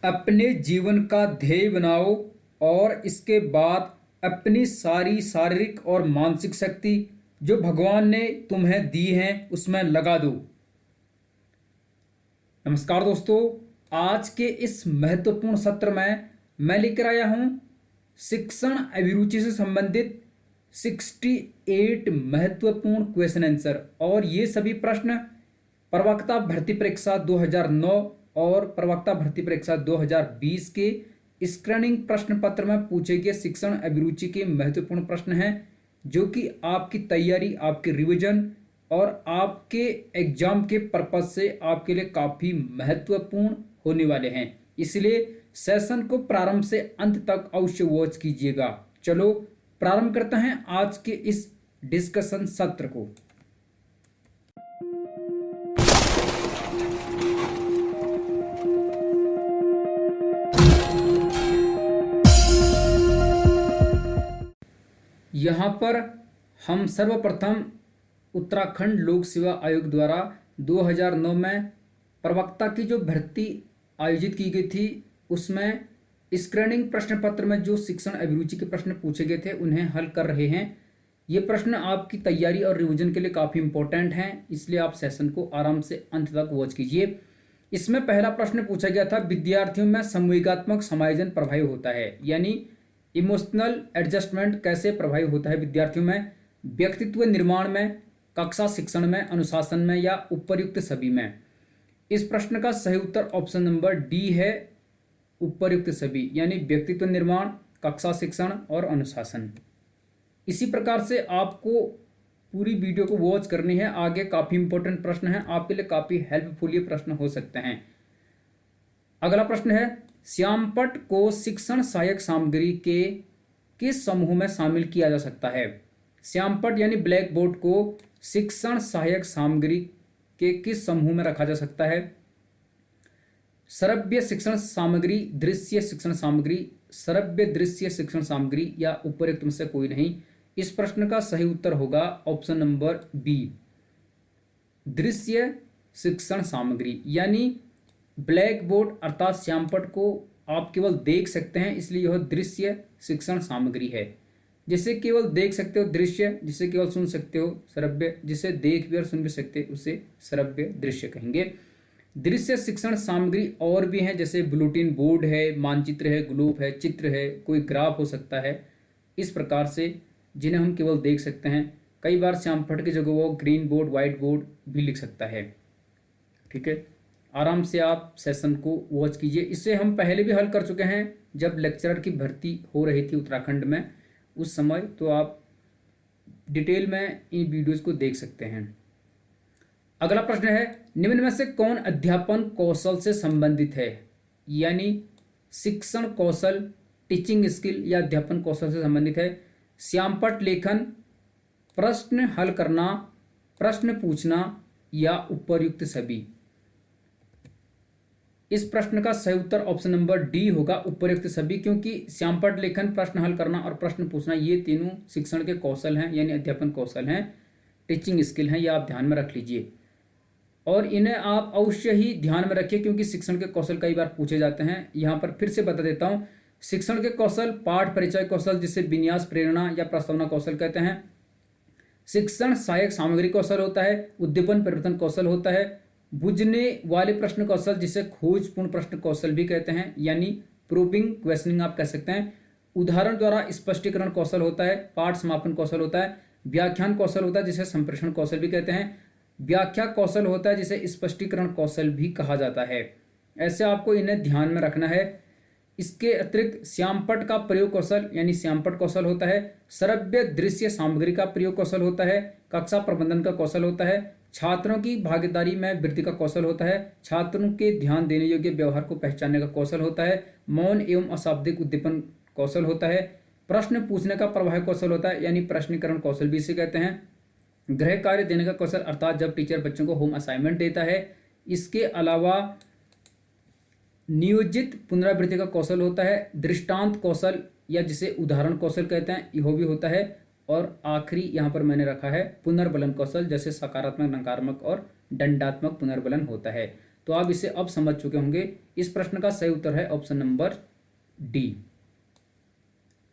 अपने जीवन का ध्येय बनाओ और इसके बाद अपनी सारी शारीरिक और मानसिक शक्ति जो भगवान ने तुम्हें दी है उसमें लगा दो। नमस्कार दोस्तों, आज के इस महत्वपूर्ण सत्र में मैं लेकर आया हूं शिक्षण अभिरुचि से संबंधित 68 महत्वपूर्ण क्वेश्चन आंसर। और ये सभी प्रश्न प्रवक्ता भर्ती परीक्षा 2009 और प्रवक्ता भर्ती परीक्षा 2020 के स्क्रीनिंग प्रश्न पत्र में पूछे गए शिक्षण अभिरुचि के महत्वपूर्ण प्रश्न हैं, जो कि आपकी तैयारी, आपके रिवीजन और आपके एग्जाम के पर्पज से आपके लिए काफ़ी महत्वपूर्ण होने वाले हैं। इसलिए सेशन को प्रारंभ से अंत तक अवश्य वॉच कीजिएगा। चलो प्रारंभ करते हैं आज के इस डिस्कशन सत्र को। यहाँ पर हम सर्वप्रथम उत्तराखंड लोक सेवा आयोग द्वारा 2009 में प्रवक्ता की जो भर्ती आयोजित की गई थी उसमें स्क्रीनिंग प्रश्न पत्र में जो शिक्षण अभिरुचि के प्रश्न पूछे गए थे उन्हें हल कर रहे हैं। ये प्रश्न आपकी तैयारी और रिवीजन के लिए काफ़ी इंपॉर्टेंट हैं, इसलिए आप सेशन को आराम से अंत तक वॉच कीजिए। इसमें पहला प्रश्न पूछा गया था, विद्यार्थियों में संवेगात्मक समायोजन प्रभावी होता है, यानी इमोशनल एडजस्टमेंट कैसे प्रभावी होता है विद्यार्थियों में, व्यक्तित्व निर्माण में, कक्षा शिक्षण में, अनुशासन में या उपर्युक्त सभी में। इस प्रश्न का सही उत्तर ऑप्शन नंबर डी है, उपर्युक्त सभी, यानी व्यक्तित्व निर्माण, कक्षा शिक्षण और अनुशासन। इसी प्रकार से आपको पूरी वीडियो को वॉच करनी है, आगे काफ़ी इंपॉर्टेंट प्रश्न है, आपके लिए काफ़ी हेल्पफुल ये प्रश्न हो सकते हैं। अगला प्रश्न है, श्यामपट्ट को शिक्षण सहायक सामग्री के किस समूह में शामिल किया जा सकता है। श्यामपट्ट यानी ब्लैक बोर्ड को शिक्षण सहायक सामग्री के किस समूह में रखा जा सकता है। श्रव्य शिक्षण सामग्री, दृश्य शिक्षण सामग्री, श्रव्य दृश्य शिक्षण सामग्री या उपर्युक्त में से कोई नहीं। इस प्रश्न का सही उत्तर होगा ऑप्शन नंबर बी, दृश्य शिक्षण सामग्री, यानी ब्लैक बोर्ड अर्थात श्यामपट्ट को आप केवल देख सकते हैं, इसलिए यह दृश्य शिक्षण सामग्री है। जिसे केवल देख सकते हो दृश्य, जिसे केवल सुन सकते हो श्रव्य, जिसे देख भी और सुन भी सकते हो उसे श्रव्य दृश्य कहेंगे। दृश्य शिक्षण सामग्री और भी हैं, जैसे बुलेटिन बोर्ड है, मानचित्र है, ग्लोब है, चित्र है, कोई ग्राफ हो सकता है। इस प्रकार से जिन्हें हम केवल देख सकते हैं, कई बार श्यामपट्ट की जगह वो ग्रीन बोर्ड, वाइट बोर्ड भी लिख सकता है। ठीक है, आराम से आप सेशन को वॉच कीजिए। इसे हम पहले भी हल कर चुके हैं जब लेक्चरर की भर्ती हो रही थी उत्तराखंड में उस समय, तो आप डिटेल में इन वीडियोस को देख सकते हैं। अगला प्रश्न है, निम्न में से कौन अध्यापन कौशल से संबंधित है, यानी शिक्षण कौशल, टीचिंग स्किल या अध्यापन कौशल से संबंधित है। श्यामपट्ट लेखन, प्रश्न हल करना, प्रश्न पूछना या उपर्युक्त सभी। इस प्रश्न का सही उत्तर ऑप्शन नंबर डी होगा, उपर्युक्त सभी, क्योंकि श्यामपट्ट लेखन, प्रश्न हल करना और प्रश्न पूछना ये तीनों शिक्षण के कौशल हैं, यानी अध्यापन कौशल हैं, टीचिंग स्किल हैं, ये आप ध्यान में रख लीजिए। और इन्हें आप अवश्य ही ध्यान में रखिए क्योंकि शिक्षण के कौशल कई बार पूछे जाते हैं। यहाँ पर फिर से बता देता हूँ, शिक्षण के कौशल पाठ परिचय कौशल, जिसे विन्यास, प्रेरणा या प्रस्तावना कौशल कहते हैं। शिक्षण सहायक सामग्री कौशल होता है, उद्दीपन परिवर्तन कौशल होता है, बुझने वाले प्रश्न कौशल जिसे खोजपूर्ण प्रश्न कौशल भी कहते हैं, यानी प्रोबिंग क्वेश्चनिंग आप कह सकते हैं, उदाहरण द्वारा स्पष्टीकरण कौशल होता है, पाठ समापन कौशल होता है, व्याख्यान कौशल होता है जिसे संप्रेषण कौशल भी कहते हैं, व्याख्या कौशल होता है जिसे स्पष्टीकरण कौशल भी कहा जाता है। ऐसे आपको इन्हें ध्यान में रखना है। इसके अतिरिक्त श्यामपट्ट का प्रयोग कौशल यानी श्यामपट्ट कौशल होता है, श्रव्य दृश्य सामग्री का प्रयोग कौशल होता है, कक्षा प्रबंधन का कौशल होता है, छात्रों की भागीदारी में वृद्धि का कौशल होता है, छात्रों के ध्यान देने योग्य व्यवहार को पहचानने का कौशल होता है, मौन एवं अशाब्दिक उद्दीपन कौशल होता है, प्रश्न पूछने का प्रभावी कौशल होता है, यानी प्रश्नीकरण कौशल भी इसे कहते हैं, गृह कार्य देने का कौशल अर्थात जब टीचर बच्चों को होम असाइनमेंट देता है। इसके अलावा नियोजित पुनरावृत्ति का कौशल होता है, दृष्टांत कौशल या जिसे उदाहरण कौशल कहते हैं यह भी होता है, और आखिरी यहाँ पर मैंने रखा है पुनर्बलन कौशल, जैसे सकारात्मक, नकारात्मक और दंडात्मक पुनर्बलन होता है। तो आप इसे अब समझ चुके होंगे। इस प्रश्न का सही उत्तर है ऑप्शन नंबर डी।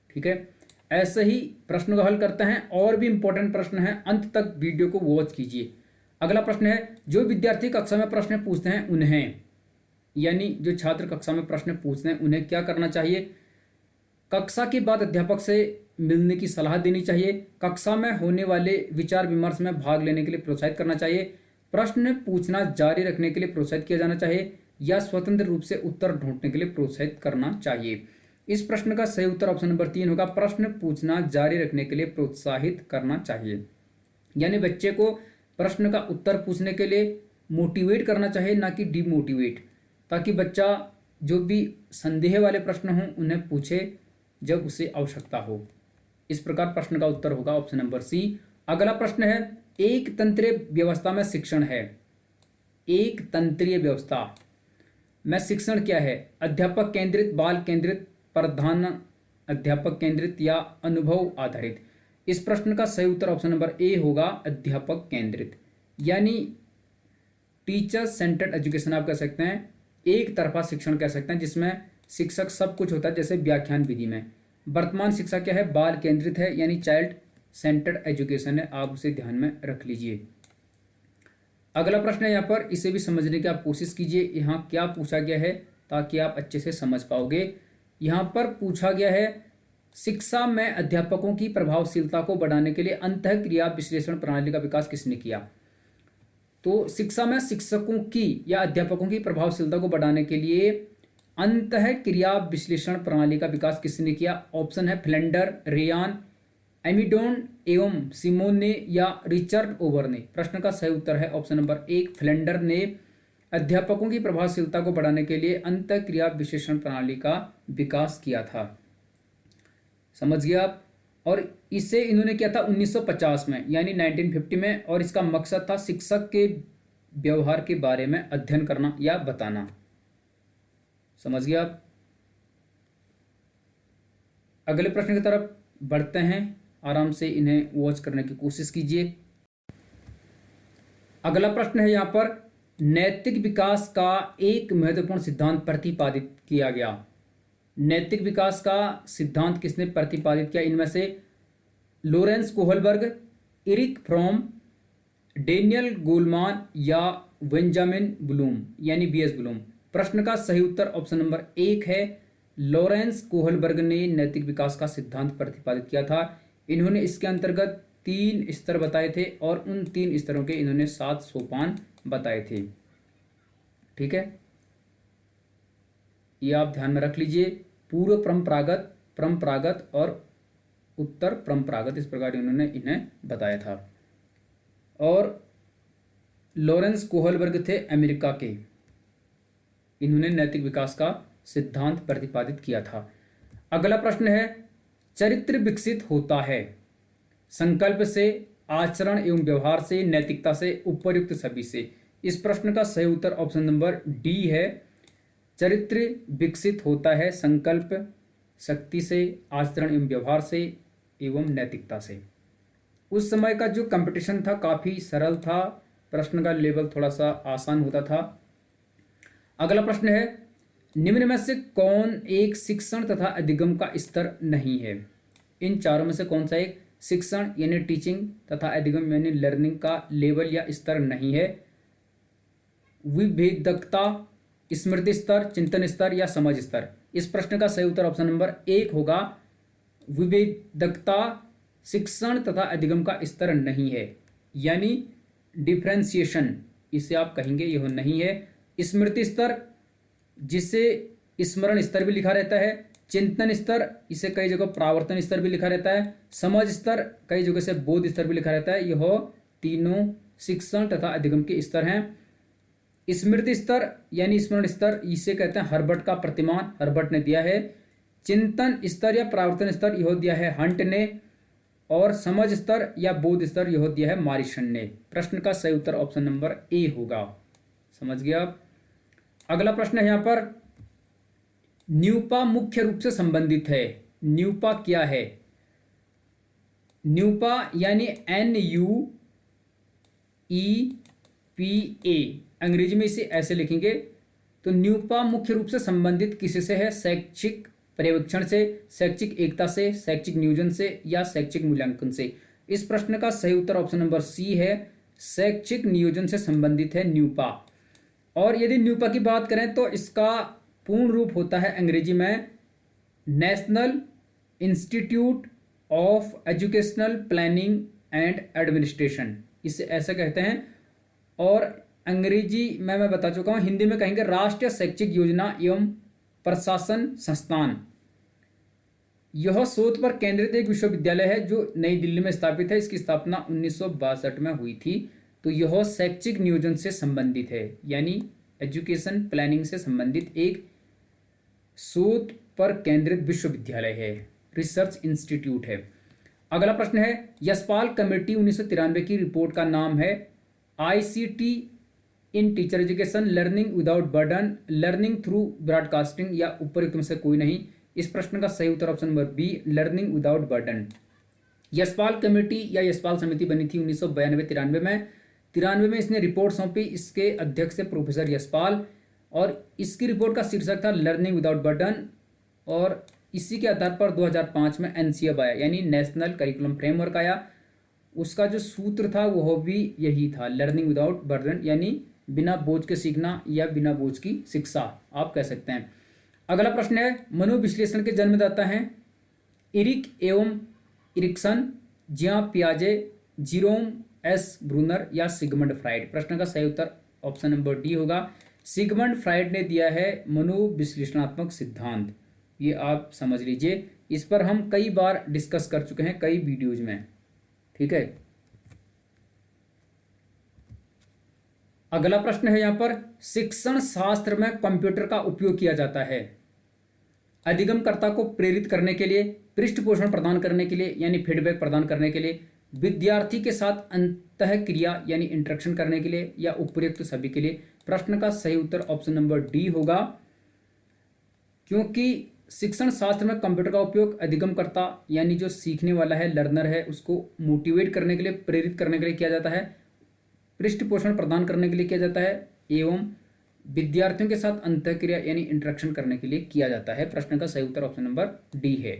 ठीक है, ऐसे ही प्रश्न को हल करते हैं। और भी इंपॉर्टेंट प्रश्न है, अंत तक वीडियो को वॉच कीजिए। अगला प्रश्न है, जो विद्यार्थी कक्षा में प्रश्न पूछते हैं उन्हें, यानी जो छात्र कक्षा में प्रश्न पूछते हैं उन्हें क्या करना चाहिए? कक्षा के बाद अध्यापक से मिलने की सलाह देनी चाहिए, कक्षा में होने वाले विचार विमर्श में भाग लेने के लिए प्रोत्साहित करना चाहिए, प्रश्न पूछना जारी रखने के लिए प्रोत्साहित किया जाना चाहिए, या स्वतंत्र रूप से उत्तर ढूंढने के लिए प्रोत्साहित करना चाहिए। इस प्रश्न का सही उत्तर ऑप्शन नंबर 3 होगा, प्रश्न पूछना जारी रखने के लिए प्रोत्साहित करना चाहिए। यानी बच्चे को प्रश्न का उत्तर पूछने के लिए मोटिवेट करना चाहिए, ना कि डिमोटिवेट, ताकि बच्चा जो भी संदेह वाले प्रश्न हों उन्हें पूछे जब उसे आवश्यकता हो। इस प्रकार प्रश्न का उत्तर होगा ऑप्शन नंबर सी। अगला प्रश्न है, एक तंत्रीय व्यवस्था में शिक्षण है। एक तंत्रीय व्यवस्था में शिक्षण क्या है? अध्यापक केंद्रित, बाल केंद्रित, प्रधान अध्यापक केंद्रित, या अनुभव आधारित? इस प्रश्न का सही उत्तर ऑप्शन नंबर ए होगा, अध्यापक केंद्रित। यानी टीचर सेंटर्ड एजुकेशन आप कह सकते हैं, एक तरफा शिक्षण कह सकते हैं, जिसमें शिक्षक सब कुछ होता है, जैसे व्याख्यान विधि में। वर्तमान शिक्षा क्या है? बाल केंद्रित है, यानी चाइल्ड सेंटर्ड एजुकेशन है। आप उसे ध्यान में रख लीजिए। अगला प्रश्न है यहाँ पर, इसे भी समझने की आप कोशिश कीजिए। यहाँ क्या पूछा गया है ताकि आप अच्छे से समझ पाओगे। यहाँ पर पूछा गया है, शिक्षा में अध्यापकों की प्रभावशीलता को बढ़ाने के लिए अंतःक्रिया विश्लेषण प्रणाली का विकास किसने किया? तो शिक्षा में शिक्षकों की या अध्यापकों की प्रभावशीलता को बढ़ाने के लिए अंतःक्रिया विश्लेषण प्रणाली का विकास किसने किया? ऑप्शन है फ्लेंडर, रेयान, एमिडोन एवं सिमोन ने, या रिचर्ड ओवर ने। प्रश्न का सही उत्तर है ऑप्शन नंबर 1, फ्लेंडर ने अध्यापकों की प्रभावशीलता को बढ़ाने के लिए अंतःक्रिया विश्लेषण प्रणाली का विकास किया था। समझ गए आप? और इसे इन्होंने किया था 1950 में, यानी 1950 में, और इसका मकसद था शिक्षक के व्यवहार के बारे में अध्ययन करना या बताना। समझ गए आप? अगले प्रश्न की तरफ बढ़ते हैं, आराम से इन्हें वॉच करने की कोशिश कीजिए। अगला प्रश्न है यहाँ पर, नैतिक विकास का एक महत्वपूर्ण सिद्धांत प्रतिपादित किया गया। नैतिक विकास का सिद्धांत किसने प्रतिपादित किया? इनमें से Lawrence Kohlberg, Erich Fromm, Daniel Goleman, या बेंजामिन ब्लूम, यानी बीएस ब्लूम। प्रश्न का सही उत्तर ऑप्शन नंबर 1 है, लॉरेंस कोहलबर्ग ने नैतिक विकास का सिद्धांत प्रतिपादित किया था। इन्होंने इसके अंतर्गत 3 स्तर बताए थे, और उन 3 स्तरों के इन्होंने 7 सोपान बताए थे। ठीक है, ये आप ध्यान में रख लीजिए। पूर्व परंपरागत, परंपरागत और उत्तर परंपरागत, इस प्रकार इन्होंने इन्हें बताया था। और लॉरेंस कोहलबर्ग थे अमेरिका के, इन्होंने नैतिक विकास का सिद्धांत प्रतिपादित किया था। अगला प्रश्न है, चरित्र विकसित होता है संकल्प से, आचरण एवं व्यवहार से, नैतिकता से, उपर्युक्त सभी से? इस प्रश्न का सही उत्तर ऑप्शन नंबर डी है, चरित्र विकसित होता है संकल्प शक्ति से, आचरण एवं व्यवहार से, एवं नैतिकता से। उस समय का जो कंपटीशन था काफ़ी सरल था, प्रश्न का लेवल थोड़ा सा आसान होता था। अगला प्रश्न है, निम्न में से कौन एक शिक्षण तथा अधिगम का स्तर नहीं है? इन चारों में से कौन सा एक शिक्षण यानी टीचिंग तथा अधिगम यानी लर्निंग का लेवल या स्तर नहीं है? विभेदकता, स्मृति स्तर, चिंतन स्तर, या समझ स्तर? इस प्रश्न का सही उत्तर ऑप्शन नंबर 1 होगा, विभेदकता शिक्षण तथा अधिगम का स्तर नहीं है, यानी डिफ्रेंसिएशन इसे आप कहेंगे, यह नहीं है। स्मृति स्तर, जिसे स्मरण स्तर भी लिखा रहता है, चिंतन स्तर, इसे कई जगह प्रावर्तन स्तर भी लिखा रहता है, समझ स्तर कई जगह से बोध स्तर भी लिखा रहता है, यह तीनों शिक्षण तथा अधिगम के स्तर हैं। स्मृति स्तर यानी स्मरण स्तर, इसे कहते हैं हर्बर्ट का प्रतिमान, हर्बर्ट ने दिया है। चिंतन स्तर या प्रावर्तन स्तर यह दिया है हंट ने, और समझ स्तर या बोध स्तर यह दिया है मॉरिसन ने। प्रश्न का सही उत्तर ऑप्शन नंबर ए होगा। समझ गया आप? अगला प्रश्न है यहाँ पर, न्यूपा मुख्य रूप से संबंधित है। न्यूपा क्या है? न्यूपा यानी NUEPA, अंग्रेजी में इसे ऐसे लिखेंगे। तो न्यूपा मुख्य रूप से संबंधित किसी से है? शैक्षिक पर्यवेक्षण से, शैक्षिक एकता से, शैक्षिक नियोजन से या शैक्षिक मूल्यांकन से। इस प्रश्न का सही उत्तर ऑप्शन नंबर सी है, शैक्षिक नियोजन से संबंधित है न्यूपा। और यदि न्यूपा की बात करें तो इसका पूर्ण रूप होता है अंग्रेजी में national institute of educational planning and administration, इसे ऐसा कहते हैं। और अंग्रेजी में मैं बता चुका हूं, हिंदी में कहेंगे राष्ट्रीय शैक्षिक योजना एवं प्रशासन संस्थान। यह शोध पर केंद्रित एक विश्वविद्यालय है जो नई दिल्ली में स्थापित है। इसकी स्थापना 1962 में हुई थी। तो यह शैक्षिक नियोजन से संबंधित है, यानी एजुकेशन प्लानिंग से संबंधित एक शोध पर केंद्रित विश्वविद्यालय है, रिसर्च इंस्टीट्यूट है। अगला प्रश्न है, यशपाल कमेटी 1993 की रिपोर्ट का नाम है आईसीटी इन teacher education, learning without burden, learning through broadcasting या उपयुक्त में से कोई नहीं। इस प्रश्न का सही उत्तर option number B, learning without burden. Yashpal committee या यशपाल समिति बनी थी 1992-93 में। 93 में इसने रिपोर्ट सौंपी। इसके अध्यक्ष थे प्रोफेसर यशपाल और इसकी रिपोर्ट का शीर्षक था लर्निंग विदाउट बर्डन। और इसी के आधार पर 2005 में एनसीएफ आया, यानी नेशनल करिकुलम फ्रेमवर्क आया। उसका जो सूत्र था वह भी यही था, लर्निंग विदाउट बर्डन, यानी बिना बोझ के सीखना या बिना बोझ की शिक्षा आप कह सकते हैं। अगला प्रश्न है, मनोविश्लेषण के जन्मदाता हैं इरिक एवं इरिक्सन, जियां पियाजे, जीरोम एस ब्रूनर या सिगमंड फ्राइड। प्रश्न का सही उत्तर ऑप्शन नंबर डी होगा, सिगमंड फ्राइड ने दिया है मनोविश्लेषणात्मक सिद्धांत। ये आप समझ लीजिए, इस पर हम कई बार डिस्कस कर चुके हैं कई वीडियोज में, ठीक है। अगला प्रश्न है यहां पर, शिक्षण शास्त्र में कंप्यूटर का उपयोग किया जाता है अधिगमकर्ता को प्रेरित करने के लिए, पृष्ठ पोषण प्रदान करने के लिए यानी फीडबैक प्रदान करने के लिए, विद्यार्थी के साथ अंतःक्रिया यानी इंटरेक्शन करने के लिए या उपयुक्त सभी के लिए। प्रश्न का सही उत्तर ऑप्शन नंबर डी होगा, क्योंकि शिक्षण शास्त्र में कंप्यूटर का उपयोग अधिगमकर्ता यानी जो सीखने वाला है, लर्नर है, उसको मोटिवेट करने के लिए, प्रेरित करने के लिए किया जाता है, पृष्ठ पोषण प्रदान करने के लिए किया जाता है एवं विद्यार्थियों के साथ अंतःक्रिया यानी इंटरेक्शन करने के लिए किया जाता है। प्रश्न का सही उत्तर ऑप्शन नंबर डी है।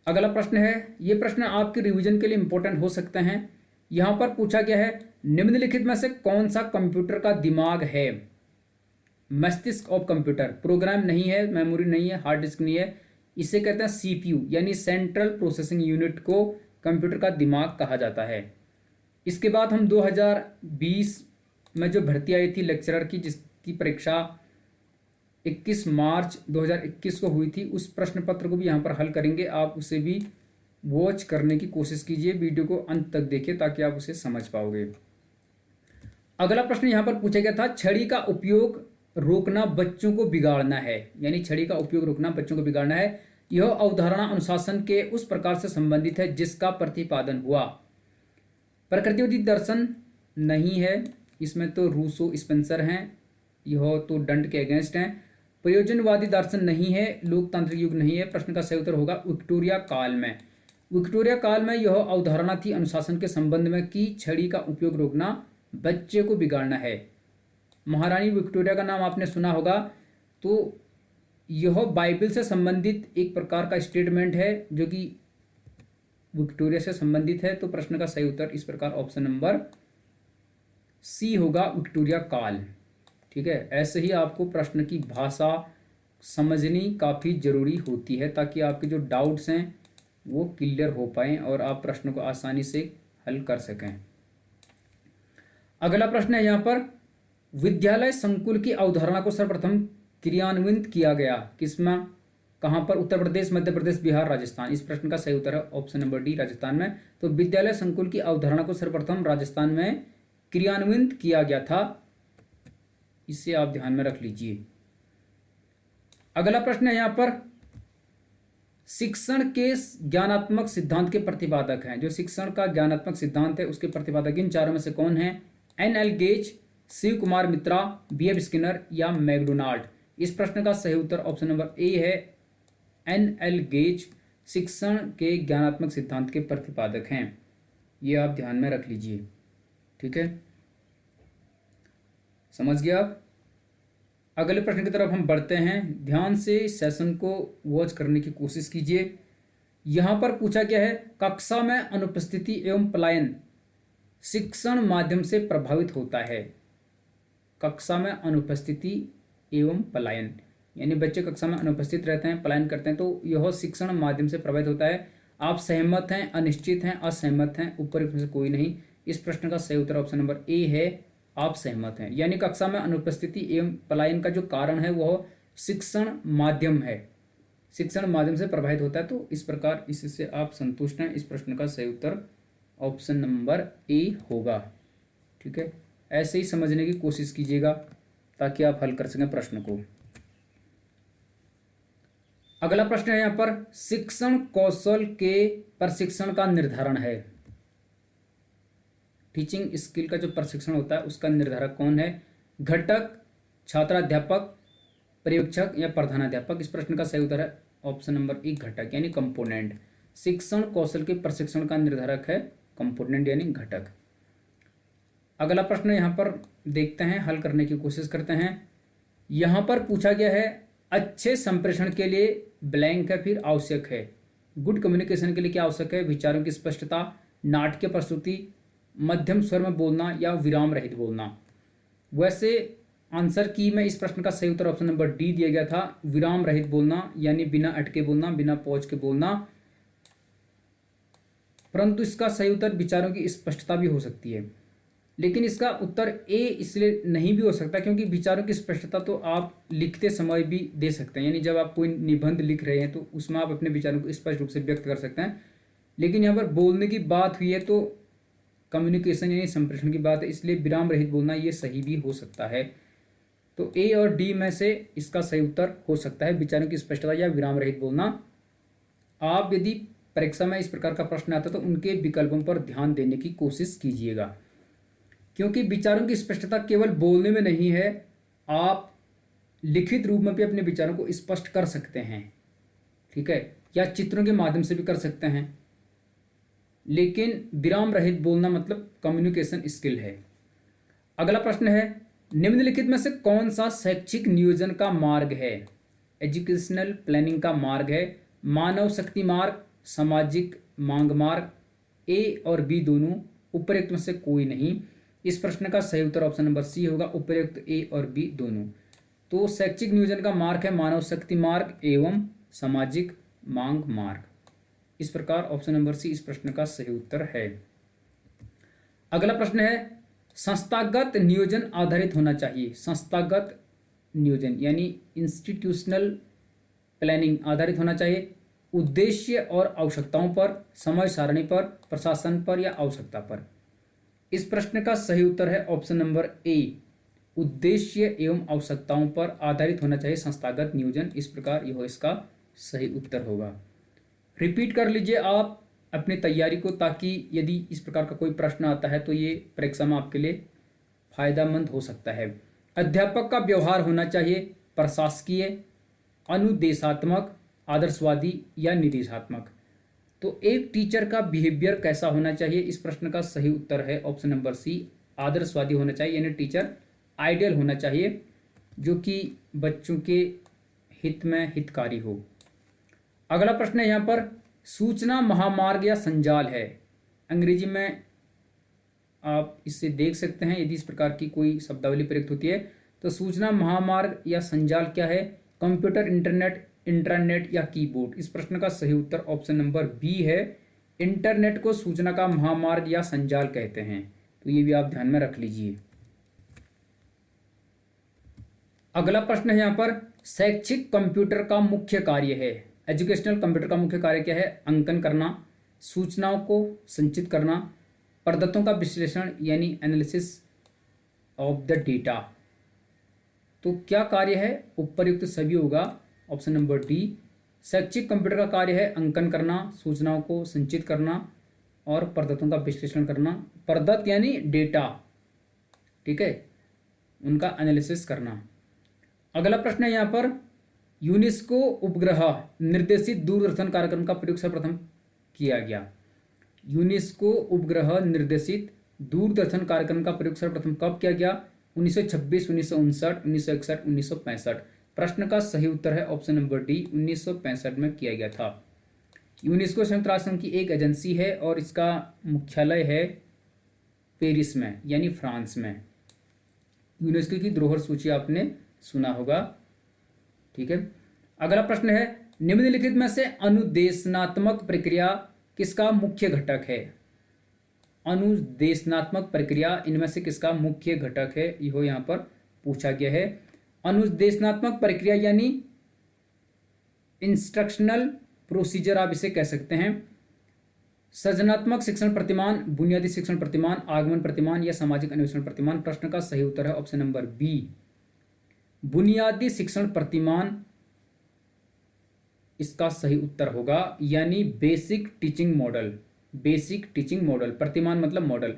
अगला प्रश्न है, ये प्रश्न आपके रिवीजन के लिए इंपॉर्टेंट हो सकते हैं। यहां पर पूछा गया है, निम्नलिखित में से कौन सा कंप्यूटर का दिमाग है? मस्तिष्क ऑफ कंप्यूटर, प्रोग्राम नहीं है, मेमोरी नहीं है, हार्ड डिस्क नहीं है, इसे कहते हैं सीपीयू यानी सेंट्रल प्रोसेसिंग यूनिट को कंप्यूटर का दिमाग कहा जाता है। इसके बाद हम 2020 में जो भर्ती आई थी लेक्चरर की, जिसकी परीक्षा 21 मार्च 2021 को हुई थी, उस प्रश्न पत्र को भी यहाँ पर हल करेंगे। आप उसे भी वॉच करने की कोशिश कीजिए, वीडियो को अंत तक देखिए ताकि आप उसे समझ पाओगे। अगला प्रश्न यहाँ पर पूछा गया था, छड़ी का उपयोग रोकना बच्चों को बिगाड़ना है, यानी छड़ी का उपयोग रोकना बच्चों को बिगाड़ना है। यह अवधारणा अनुशासन के उस प्रकार से संबंधित है जिसका प्रतिपादन हुआ। प्रकृतिवादी दर्शन नहीं है, इसमें तो रूसो स्पेंसर हैं, यह तो दंड के अगेंस्ट हैं। प्रयोजनवादी दर्शन नहीं है, लोकतांत्रिक युग नहीं है। प्रश्न का सही उत्तर होगा विक्टोरिया काल में। विक्टोरिया काल में यह अवधारणा थी अनुशासन के संबंध में कि छड़ी का उपयोग रोकना बच्चे को बिगाड़ना है। महारानी विक्टोरिया का नाम आपने सुना होगा। तो यह बाइबल से संबंधित एक प्रकार का स्टेटमेंट है जो कि विक्टोरिया से संबंधित है। तो प्रश्न का सही उत्तर इस प्रकार ऑप्शन नंबर सी होगा, विक्टोरिया काल, ठीक है। ऐसे ही आपको प्रश्न की भाषा समझनी काफ़ी ज़रूरी होती है ताकि आपके जो डाउट्स हैं वो क्लियर हो पाएँ और आप प्रश्न को आसानी से हल कर सकें। अगला प्रश्न है यहाँ पर, विद्यालय संकुल की अवधारणा को सर्वप्रथम क्रियान्वित किया गया किसमें, कहाँ पर? उत्तर प्रदेश, मध्य प्रदेश, बिहार, राजस्थान। इस प्रश्न का सही उत्तर है ऑप्शन नंबर डी, राजस्थान में। तो विद्यालय संकुल की अवधारणा को सर्वप्रथम राजस्थान में क्रियान्वित किया गया था, इसे आप ध्यान में रख लीजिए। अगला प्रश्न है यहाँ पर, शिक्षण के ज्ञानात्मक सिद्धांत के प्रतिपादक हैं। जो शिक्षण का ज्ञानात्मक सिद्धांत है उसके प्रतिपादक इन चारों में से कौन है? एन.एल. गेज, शिव कुमार मित्रा, बी.एफ. स्किनर या मैकडोनाल्ड। इस प्रश्न का सही उत्तर ऑप्शन नंबर ए है, एन.एल. गेज शिक्षण के ज्ञानात्मक सिद्धांत के प्रतिपादक हैं। ये आप ध्यान में रख लीजिए, ठीक है। समझ गया आप। अगले प्रश्न की तरफ हम बढ़ते हैं। ध्यान से सेशन को वॉच करने की कोशिश कीजिए। यहाँ पर पूछा गया है, कक्षा में अनुपस्थिति एवं पलायन शिक्षण माध्यम से प्रभावित होता है। कक्षा में अनुपस्थिति एवं पलायन, यानी बच्चे कक्षा में अनुपस्थित रहते हैं, पलायन करते हैं, तो यह शिक्षण माध्यम से प्रभावित होता है। आप सहमत हैं, अनिश्चित हैं, असहमत हैं? ऊपर से कोई नहीं। इस प्रश्न का सही उत्तर ऑप्शन नंबर ए है, आप सहमत हैं। यानी कक्षा में अनुपस्थिति एवं पलायन का जो कारण है वह शिक्षण माध्यम है, शिक्षण माध्यम से प्रभावित होता है। तो इस प्रकार इससे आप संतुष्ट हैं। इस प्रश्न का सही उत्तर ऑप्शन नंबर ए होगा। ठीक है, ऐसे ही समझने की कोशिश कीजिएगा ताकि आप हल कर सकें प्रश्न को। अगला प्रश्न है यहाँ पर, शिक्षण कौशल के प्रशिक्षण का निर्धारण है। टीचिंग स्किल का जो प्रशिक्षण होता है उसका निर्धारक कौन है? घटक, छात्राध्यापक, पर्यवेक्षक या प्रधानाध्यापक? इस प्रश्न का सही उत्तर है ऑप्शन नंबर ए, घटक यानी कंपोनेंट। शिक्षण कौशल के प्रशिक्षण का निर्धारक है कंपोनेंट यानी घटक। अगला प्रश्न यहाँ पर देखते हैं, हल करने की कोशिश करते हैं। यहाँ पर पूछा गया है, अच्छे संप्रेषण के लिए ब्लैंक है, फिर आवश्यक है। गुड कम्युनिकेशन के लिए क्या आवश्यक है? विचारों की स्पष्टता, नाट्य प्रस्तुति, मध्यम स्वर में बोलना या विराम रहित बोलना। वैसे आंसर की में इस प्रश्न का सही उत्तर ऑप्शन नंबर डी दिया गया था, विराम रहित बोलना, यानी बिना अटके बोलना, बिना पॉज के बोलना। परंतु इसका सही उत्तर विचारों की स्पष्टता भी हो सकती है, लेकिन इसका उत्तर ए इसलिए नहीं भी हो सकता क्योंकि विचारों की स्पष्टता तो आप लिखते समय भी दे सकते हैं, यानी जब आप कोई निबंध लिख रहे हैं तो उसमें आप अपने विचारों को स्पष्ट रूप से व्यक्त कर सकते हैं। लेकिन यहाँ पर बोलने की बात हुई है तो कम्युनिकेशन यानी संप्रेषण की बात है, इसलिए विराम रहित बोलना ये सही भी हो सकता है। तो ए और डी में से इसका सही उत्तर हो सकता है विचारों की स्पष्टता या विराम रहित बोलना। आप यदि परीक्षा में इस प्रकार का प्रश्न आता है तो उनके विकल्पों पर ध्यान देने की कोशिश कीजिएगा, क्योंकि विचारों की स्पष्टता केवल बोलने में नहीं है, आप लिखित रूप में भी अपने विचारों को स्पष्ट कर सकते हैं। ठीक है, या चित्रों के माध्यम से भी कर सकते हैं, लेकिन विराम रहित बोलना मतलब कम्युनिकेशन स्किल है। अगला प्रश्न है, निम्नलिखित में से कौन सा शैक्षिक नियोजन का मार्ग है? एजुकेशनल प्लानिंग का मार्ग है, मानव शक्ति मार्ग, सामाजिक मांग मार्ग? ए और बी दोनों, उपयुक्त में से कोई नहीं। इस प्रश्न का सही उत्तर ऑप्शन नंबर सी होगा, उपयुक्त ए और बी दोनों। तो शैक्षिक नियोजन का मार्ग है मानव शक्ति मार्ग एवं सामाजिक मांग मार्ग। इस प्रकार ऑप्शन नंबर सी इस प्रश्न का सही उत्तर है। अगला प्रश्न है, संस्थागत नियोजन आधारित होना चाहिए। संस्थागत नियोजन यानी इंस्टीट्यूशनल प्लानिंग आधारित होना चाहिए उद्देश्य और आवश्यकताओं पर, समय सारणी पर, प्रशासन पर या आवश्यकता पर? इस प्रश्न का सही उत्तर है ऑप्शन नंबर ए, उद्देश्य एवं आवश्यकताओं पर आधारित होना चाहिए संस्थागत नियोजन। इस प्रकार यह इसका सही उत्तर होगा। रिपीट कर लीजिए आप अपनी तैयारी को, ताकि यदि इस प्रकार का कोई प्रश्न आता है तो ये परीक्षा में आपके लिए फायदेमंद हो सकता है। अध्यापक का व्यवहार होना चाहिए प्रशासकीय, अनुदेशात्मक, आदर्शवादी या निर्देशात्मक? तो एक टीचर का बिहेवियर कैसा होना चाहिए? इस प्रश्न का सही उत्तर है ऑप्शन नंबर सी, आदर्शवादी होना चाहिए, यानी टीचर आइडियल होना चाहिए जो कि बच्चों के हित में हितकारी हो। अगला प्रश्न है यहाँ पर, सूचना महामार्ग या संजाल है? अंग्रेजी में आप इसे देख सकते हैं, यदि इस प्रकार की कोई शब्दावली प्रयुक्त होती है तो सूचना महामार्ग या संजाल क्या है? कंप्यूटर, इंटरनेट, इंट्रानेट या कीबोर्ड? इस प्रश्न का सही उत्तर ऑप्शन नंबर बी है, इंटरनेट को सूचना का महामार्ग या संजाल कहते हैं। तो ये भी आप ध्यान में रख लीजिए। अगला प्रश्न है यहाँ पर, शैक्षिक कंप्यूटर का मुख्य कार्य है। एजुकेशनल कंप्यूटर का मुख्य कार्य क्या है? अंकन करना, सूचनाओं को संचित करना, पद्धतों का विश्लेषण यानी एनालिसिस ऑफ द डेटा। तो क्या कार्य है? उपयुक्त सभी होगा, ऑप्शन नंबर डी। शैक्षिक कंप्यूटर का कार्य है अंकन करना, सूचनाओं को संचित करना और पद्धतों का विश्लेषण करना। पद्धत यानी डेटा, ठीक है, उनका एनालिसिस करना। अगला प्रश्न है यहाँ पर, यूनेस्को उपग्रह निर्देशित दूरदर्शन कार्यक्रम का प्रयोग सर्वप्रथम किया गया। यूनेस्को उपग्रह निर्देशित दूरदर्शन कार्यक्रम का प्रयोग सर्वप्रथम कब किया गया? 1926, 1959, 1961, 1965। प्रश्न का सही उत्तर है ऑप्शन नंबर डी, 1965 में किया गया था। यूनेस्को संयुक्त राष्ट्र संघ की एक एजेंसी है और इसका मुख्यालय है पेरिस में यानी फ्रांस में। यूनेस्को की धरोहर सूची आपने सुना होगा। ठीक है, अगला प्रश्न है, निम्नलिखित में से अनुदेशनात्मक प्रक्रिया किसका मुख्य घटक है? अनुदेशनात्मक प्रक्रिया इनमें से किसका मुख्य घटक है, यह यहां पर पूछा गया है। अनुदेशनात्मक प्रक्रिया यानी इंस्ट्रक्शनल प्रोसीजर आप इसे कह सकते हैं। सृजनात्मक शिक्षण प्रतिमान, बुनियादी शिक्षण प्रतिमान, आगमन प्रतिमान या सामाजिक अन्वेषण प्रतिमान। प्रश्न का सही उत्तर है ऑप्शन नंबर बी, बुनियादी शिक्षण प्रतिमान इसका सही उत्तर होगा, यानी basic teaching model. Basic teaching model, प्रतिमान मतलब मॉडल।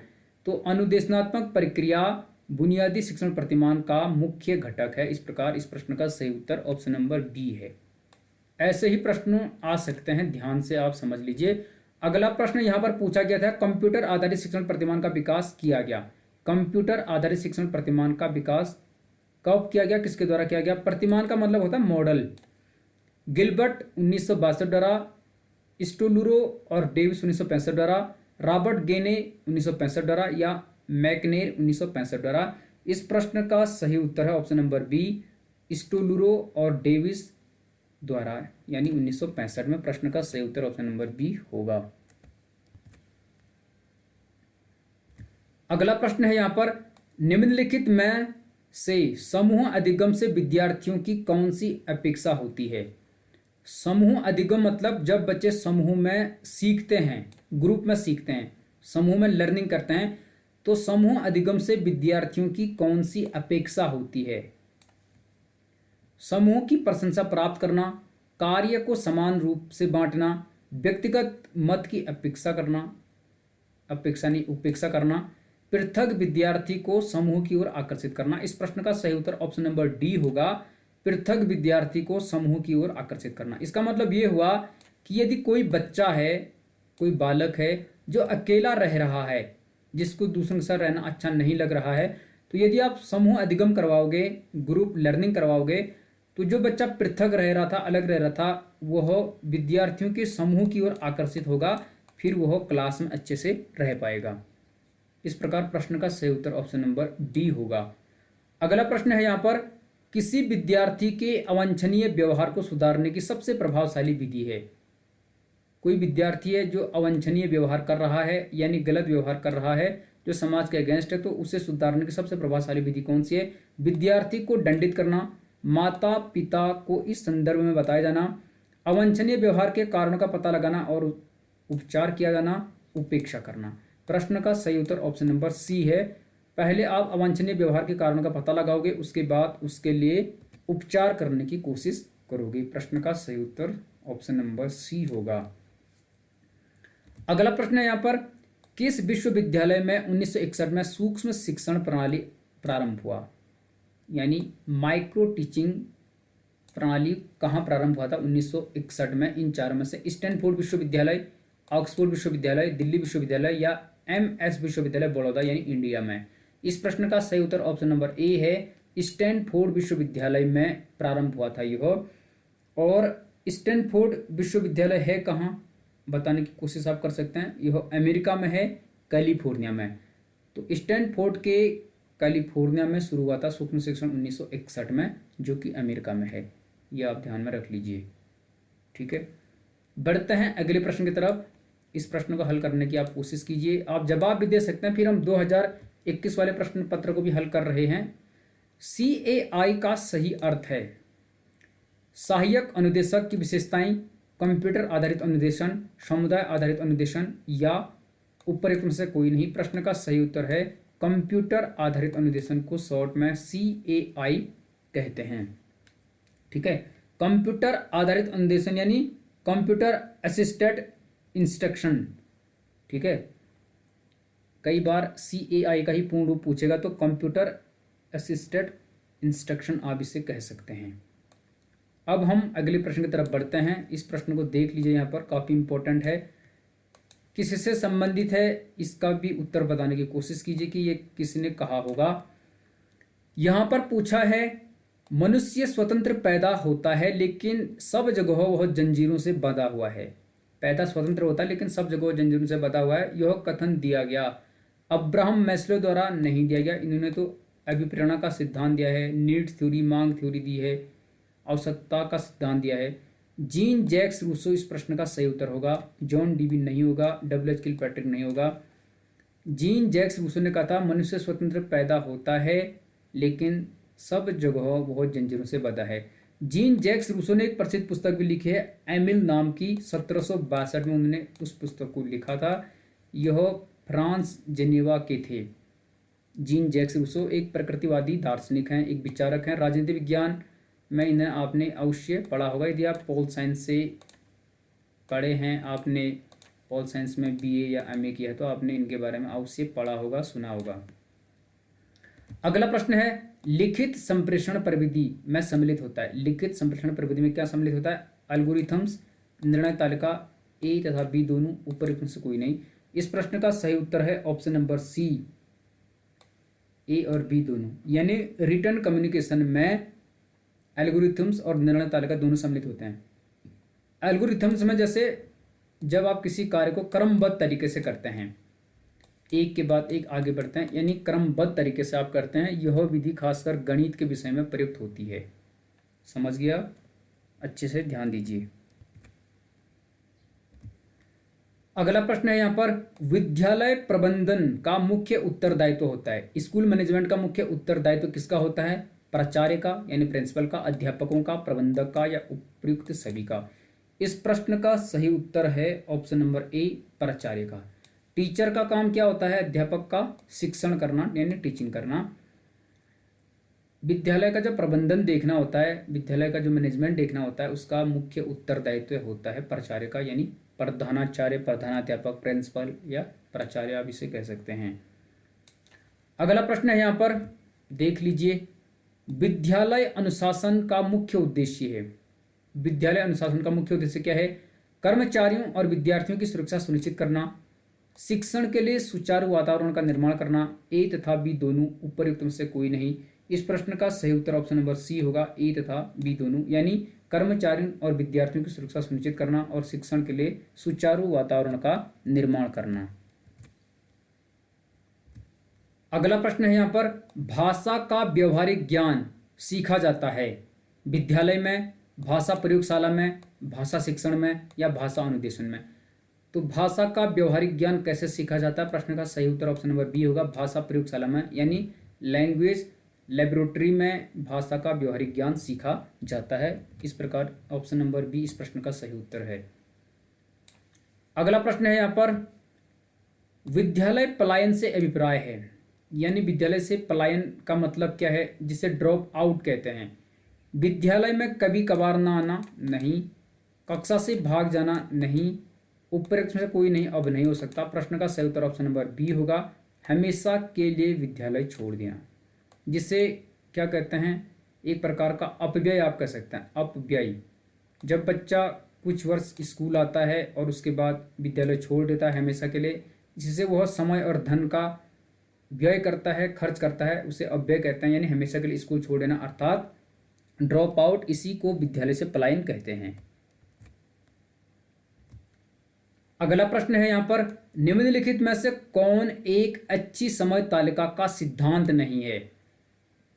तो अनुदेशनात्मक प्रक्रिया बुनियादी शिक्षण प्रतिमान का मुख्य घटक है। इस प्रकार इस प्रश्न का सही उत्तर ऑप्शन नंबर डी है। ऐसे ही प्रश्न आ सकते हैं, ध्यान से आप समझ लीजिए। अगला प्रश्न यहां पर पूछा गया था, कंप्यूटर आधारित शिक्षण प्रतिमान का विकास किया गया। कंप्यूटर आधारित शिक्षण प्रतिमान का विकास कब किया गया, किसके द्वारा किया गया? प्रतिमान का मतलब होता है मॉडल। गिलबर्ट 1962 द्वारा, स्टोलुरो और डेविस 1965 द्वारा, रॉबर्ट गेने 1965 द्वारा या मैकनेर 1965 द्वारा। इस प्रश्न का सही उत्तर है ऑप्शन नंबर बी, स्टोलुरो और डेविस द्वारा, यानी 1965 में। प्रश्न का सही उत्तर ऑप्शन नंबर बी होगा। अगला प्रश्न है यहां पर, निम्नलिखित में से समूह अधिगम से विद्यार्थियों की कौन सी अपेक्षा होती है? समूह अधिगम मतलब जब बच्चे समूह में सीखते हैं, ग्रुप में सीखते हैं, समूह में लर्निंग करते हैं, तो समूह अधिगम से विद्यार्थियों की कौन सी अपेक्षा होती है? समूह की प्रशंसा प्राप्त करना, कार्य को समान रूप से बांटना, व्यक्तिगत मत की अपेक्षा करना, उपेक्षा करना, पृथक विद्यार्थी को समूह की ओर आकर्षित करना। इस प्रश्न का सही उत्तर ऑप्शन नंबर डी होगा, पृथक विद्यार्थी को समूह की ओर आकर्षित करना। इसका मतलब यह हुआ कि यदि कोई बच्चा है, कोई बालक है जो अकेला रह रहा है, जिसको दूसरों के साथ रहना अच्छा नहीं लग रहा है, तो यदि आप समूह अधिगम करवाओगे, ग्रुप लर्निंग करवाओगे, तो जो बच्चा पृथक रह रहा था, अलग रह रहा था, वह विद्यार्थियों के समूह की ओर आकर्षित होगा, फिर वह क्लास में अच्छे से रह पाएगा। इस प्रकार प्रश्न का सही उत्तर ऑप्शन नंबर डी होगा। अगला प्रश्न है यहां पर, किसी विद्यार्थी के अवांछनीय व्यवहार को सुधारने की सबसे प्रभावशाली विधि है? कोई विद्यार्थी है जो अवांछनीय व्यवहार कर रहा है, यानी गलत व्यवहार कर रहा है, जो समाज के अगेंस्ट है, तो उसे सुधारने की सबसे प्रभावशाली विधि कौन सी है? विद्यार्थी को दंडित करना, माता पिता को इस संदर्भ में बताया जाना, अवांछनीय व्यवहार के कारणों का पता लगाना और उपचार किया जाना, उपेक्षा करना। प्रश्न का सही उत्तर ऑप्शन नंबर सी है। पहले आप अवांछनीय व्यवहार के कारणों का पता लगाओगे, उसके बाद उसके लिए उपचार करने की कोशिश करोगे। प्रश्न का सही उत्तर ऑप्शन नंबर सी होगा। अगला प्रश्न है यहां पर, किस विश्वविद्यालय में 1961 में सूक्ष्म शिक्षण प्रणाली प्रारंभ हुआ? यानी माइक्रो टीचिंग प्रणाली कहाँ प्रारंभ हुआ था 1961 में? इन चारों में से स्टैनफोर्ड विश्वविद्यालय, ऑक्सफोर्ड विश्वविद्यालय, दिल्ली विश्वविद्यालय या MS विश्वविद्यालय बड़ौदा यानी इंडिया में। इस प्रश्न का सही उत्तर ऑप्शन नंबर ए है, स्टैनफोर्ड विश्वविद्यालय में प्रारंभ हुआ था यह। और स्टैनफोर्ड विश्वविद्यालय है कहाँ, बताने की कोशिश आप कर सकते हैं। यह अमेरिका में है, कैलिफोर्निया में। तो स्टैनफोर्ड के कैलिफोर्निया में शुरू हुआ था सूक्ष्म शिक्षण 1961 में, जो कि अमेरिका में है। यह आप ध्यान में रख लीजिए। ठीक है, बढ़ते हैं अगले प्रश्न की तरफ। इस प्रश्न को हल करने की आप कोशिश कीजिए, आप जवाब भी दे सकते हैं, फिर हम 2021 वाले प्रश्न पत्र को भी हल कर रहे हैं। CAI का सही अर्थ है सहायक अनुदेशक की विशेषताएं, कंप्यूटर आधारित अनुदेशन, समुदाय आधारित अनुदेशन या उपयुक्त में से कोई नहीं। प्रश्न का सही उत्तर है कंप्यूटर आधारित अनुदेशन को शॉर्ट में CAI कहते हैं। ठीक है, कंप्यूटर आधारित अनुदेशन यानी कंप्यूटर असिस्टेड इंस्ट्रक्शन। ठीक है, कई बार CAI का ही पूर्ण रूप पूछेगा तो कंप्यूटर असिस्टेड इंस्ट्रक्शन आप इसे कह सकते हैं। अब हम अगले प्रश्न की तरफ बढ़ते हैं। इस प्रश्न को देख लीजिए, यहाँ पर काफ़ी इंपॉर्टेंट है, किससे संबंधित है इसका भी उत्तर बताने की कोशिश कीजिए कि ये किसने कहा होगा। यहाँ पर पूछा है मनुष्य स्वतंत्र पैदा होता है लेकिन सब जगह वह जंजीरों से बंधा हुआ है। पैदा स्वतंत्र होता है लेकिन सब जगह जंजीरों से बंधा हुआ है, यह कथन दिया गया अब्राहम मैस्लो द्वारा नहीं दिया गया। इन्होंने तो अभिप्रेरणा का सिद्धांत दिया है, नीड्स थ्योरी, मांग थ्योरी दी है, आवश्यकता का सिद्धांत दिया है। जीन जैक्स रूसो इस प्रश्न का सही उत्तर होगा। जॉन डीवी नहीं होगा, डब्ल्यू एच किलपैट्रिक नहीं होगा। जीन जैक्स रूसो ने कहा था मनुष्य स्वतंत्र पैदा होता है लेकिन सब जगह वह जंजीरों से बंधा है। जीन जैक्स रूसो ने एक प्रसिद्ध पुस्तक भी लिखी है एमिल नाम की, 1762 में उन्होंने उस पुस्तक को लिखा था। यह फ्रांस जेनेवा के थे। जीन जैक्स रूसो एक प्रकृतिवादी दार्शनिक हैं, एक विचारक हैं। राजनीति विज्ञान में इन्हें आपने अवश्य पढ़ा होगा, यदि आप पॉल साइंस से पढ़े हैं, आपने पॉल साइंस में बीए या एमए किया है तो आपने इनके बारे में अवश्य पढ़ा होगा, सुना होगा। अगला प्रश्न है लिखित संप्रेषण प्रविधि में सम्मिलित होता है। लिखित संप्रेषण प्रविधि में क्या सम्मिलित होता है? एल्गोरिथम्स, निर्णय तालिका, ए तथा बी दोनों, ऊपर से कोई नहीं। इस प्रश्न का सही उत्तर है ऑप्शन नंबर सी, ए और बी दोनों, यानी रिटर्न कम्युनिकेशन में एल्गोरिथम्स और निर्णय तालिका दोनों सम्मिलित होते हैं। एल्गोरिथम्स में जैसे जब आप किसी कार्य को क्रमबद्ध तरीके से करते हैं, एक के बाद एक आगे बढ़ते हैं, यानी क्रमबद्ध तरीके से आप करते हैं, यह विधि खासकर गणित के विषय में प्रयुक्त होती है। समझ गया? अच्छे से ध्यान दीजिए। अगला प्रश्न है यहाँ पर विद्यालय प्रबंधन का मुख्य उत्तरदायित्व होता है। स्कूल मैनेजमेंट का मुख्य उत्तरदायित्व किसका होता है? प्राचार्य का यानी प्रिंसिपल का, अध्यापकों का, प्रबंधक का या उपयुक्त सभी का। इस प्रश्न का सही उत्तर है ऑप्शन नंबर ए, प्राचार्य का। टीचर का काम क्या होता है? अध्यापक का शिक्षण करना यानी टीचिंग करना। विद्यालय का जो प्रबंधन देखना होता है, विद्यालय का जो मैनेजमेंट देखना होता है, उसका मुख्य उत्तरदायित्व होता है प्राचार्य का, यानी प्रधानाचार्य, प्रधानाध्यापक, प्रिंसिपल या प्राचार्य आप इसे कह सकते हैं। अगला प्रश्न है यहाँ पर देख लीजिए, विद्यालय अनुशासन का मुख्य उद्देश्य है। विद्यालय अनुशासन का मुख्य उद्देश्य क्या है? कर्मचारियों और विद्यार्थियों की सुरक्षा सुनिश्चित करना, शिक्षण के लिए सुचारू वातावरण का निर्माण करना, ए तथा बी दोनों, उपयुक्त में से कोई नहीं। इस प्रश्न का सही उत्तर ऑप्शन नंबर सी होगा, ए तथा बी दोनों, यानी कर्मचारियों और विद्यार्थियों की सुरक्षा सुनिश्चित करना और शिक्षण के लिए सुचारू वातावरण का निर्माण करना। अगला प्रश्न है यहाँ पर भाषा का व्यवहारिक ज्ञान सीखा जाता है विद्यालय में, भाषा प्रयोगशाला में, भाषा शिक्षण में या भाषा अनुदेशन में। तो भाषा का व्यवहारिक ज्ञान कैसे सीखा जाता है? प्रश्न का सही उत्तर ऑप्शन नंबर बी होगा, भाषा प्रयोगशाला में, यानी लैंग्वेज लेबोरेटरी में भाषा का व्यवहारिक ज्ञान सीखा जाता है। इस प्रकार ऑप्शन नंबर बी इस प्रश्न का सही उत्तर है। अगला प्रश्न है यहाँ पर विद्यालय पलायन से अभिप्राय है, यानी विद्यालय से पलायन का मतलब क्या है, जिसे ड्रॉप आउट कहते हैं। विद्यालय में कभी कभार ना आना नहीं, कक्षा से भाग जाना नहीं, उपरोक्त में से कोई नहीं, अब नहीं हो सकता। प्रश्न का सही उत्तर ऑप्शन नंबर बी होगा, हमेशा के लिए विद्यालय छोड़ देना, जिसे क्या कहते हैं, एक प्रकार का अपव्यय आप कह सकते हैं। अपव्यय, जब बच्चा कुछ वर्ष स्कूल आता है और उसके बाद विद्यालय छोड़ देता है हमेशा के लिए, जिससे वह समय और धन का व्यय करता है, खर्च करता है, उसे अपव्यय कहते हैं, यानी हमेशा के लिए स्कूल छोड़ देना अर्थात ड्रॉप आउट, इसी को विद्यालय से पलायन कहते हैं। अगला प्रश्न है यहाँ पर निम्नलिखित में से कौन एक अच्छी समय तालिका का सिद्धांत नहीं है?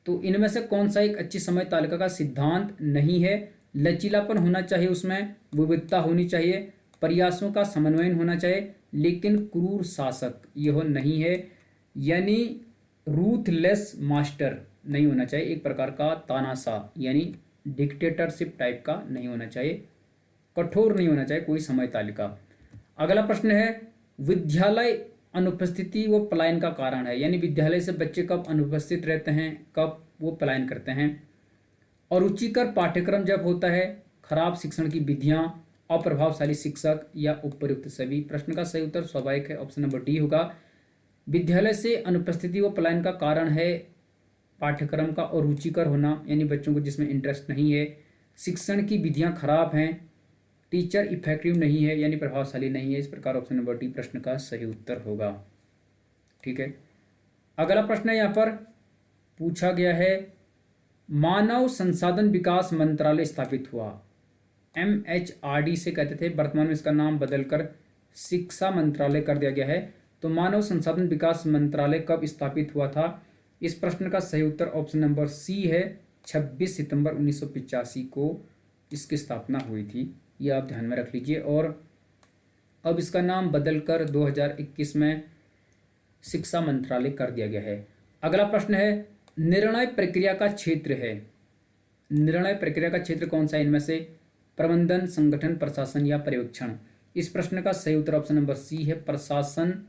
तो इनमें से कौन सा एक अच्छी समय तालिका का सिद्धांत नहीं है? लचीलापन होना चाहिए, उसमें विविधता होनी चाहिए, प्रयासों का समन्वय होना चाहिए, लेकिन क्रूर शासक यह नहीं है, यानी रूथलेस मास्टर नहीं होना चाहिए, एक प्रकार का तानाशाह यानी डिक्टेटरशिप टाइप का नहीं होना चाहिए, कठोर नहीं होना चाहिए कोई समय तालिका। अगला प्रश्न है विद्यालय अनुपस्थिति व पलायन का कारण है, यानी विद्यालय से बच्चे कब अनुपस्थित रहते हैं, कब वो पलायन करते हैं। और रुचिकर पाठ्यक्रम जब होता है, खराब शिक्षण की विधियां, अप्रभावशाली शिक्षक या उपयुक्त सभी। प्रश्न का सही उत्तर स्वाभाविक है, ऑप्शन नंबर डी होगा। विद्यालय से अनुपस्थिति व पलायन का कारण है पाठ्यक्रम का और रुचिकर होना, यानी बच्चों को जिसमें इंटरेस्ट नहीं है, शिक्षण की विधियां खराब हैं, टीचर इफेक्टिव नहीं है यानी प्रभावशाली नहीं है। इस प्रकार ऑप्शन नंबर डी प्रश्न का सही उत्तर होगा। ठीक है। अगला प्रश्न है यहाँ पर पूछा गया है मानव संसाधन विकास मंत्रालय स्थापित हुआ। MHRD से कहते थे, वर्तमान में इसका नाम बदलकर शिक्षा मंत्रालय कर दिया गया है। तो मानव संसाधन विकास मंत्रालय कब स्थापित हुआ था? इस प्रश्न का सही उत्तर ऑप्शन नंबर सी है, 26 सितंबर 1985 को इसकी स्थापना हुई थी। ये आप ध्यान में रख लीजिए। और अब इसका नाम बदलकर 2021 में शिक्षा मंत्रालय कर दिया गया है। अगला प्रश्न है निर्णय प्रक्रिया का क्षेत्र है। निर्णय प्रक्रिया का क्षेत्र कौन सा है इनमें से? प्रबंधन, संगठन, प्रशासन या पर्यवेक्षण? इस प्रश्न का सही उत्तर ऑप्शन नंबर सी है, प्रशासन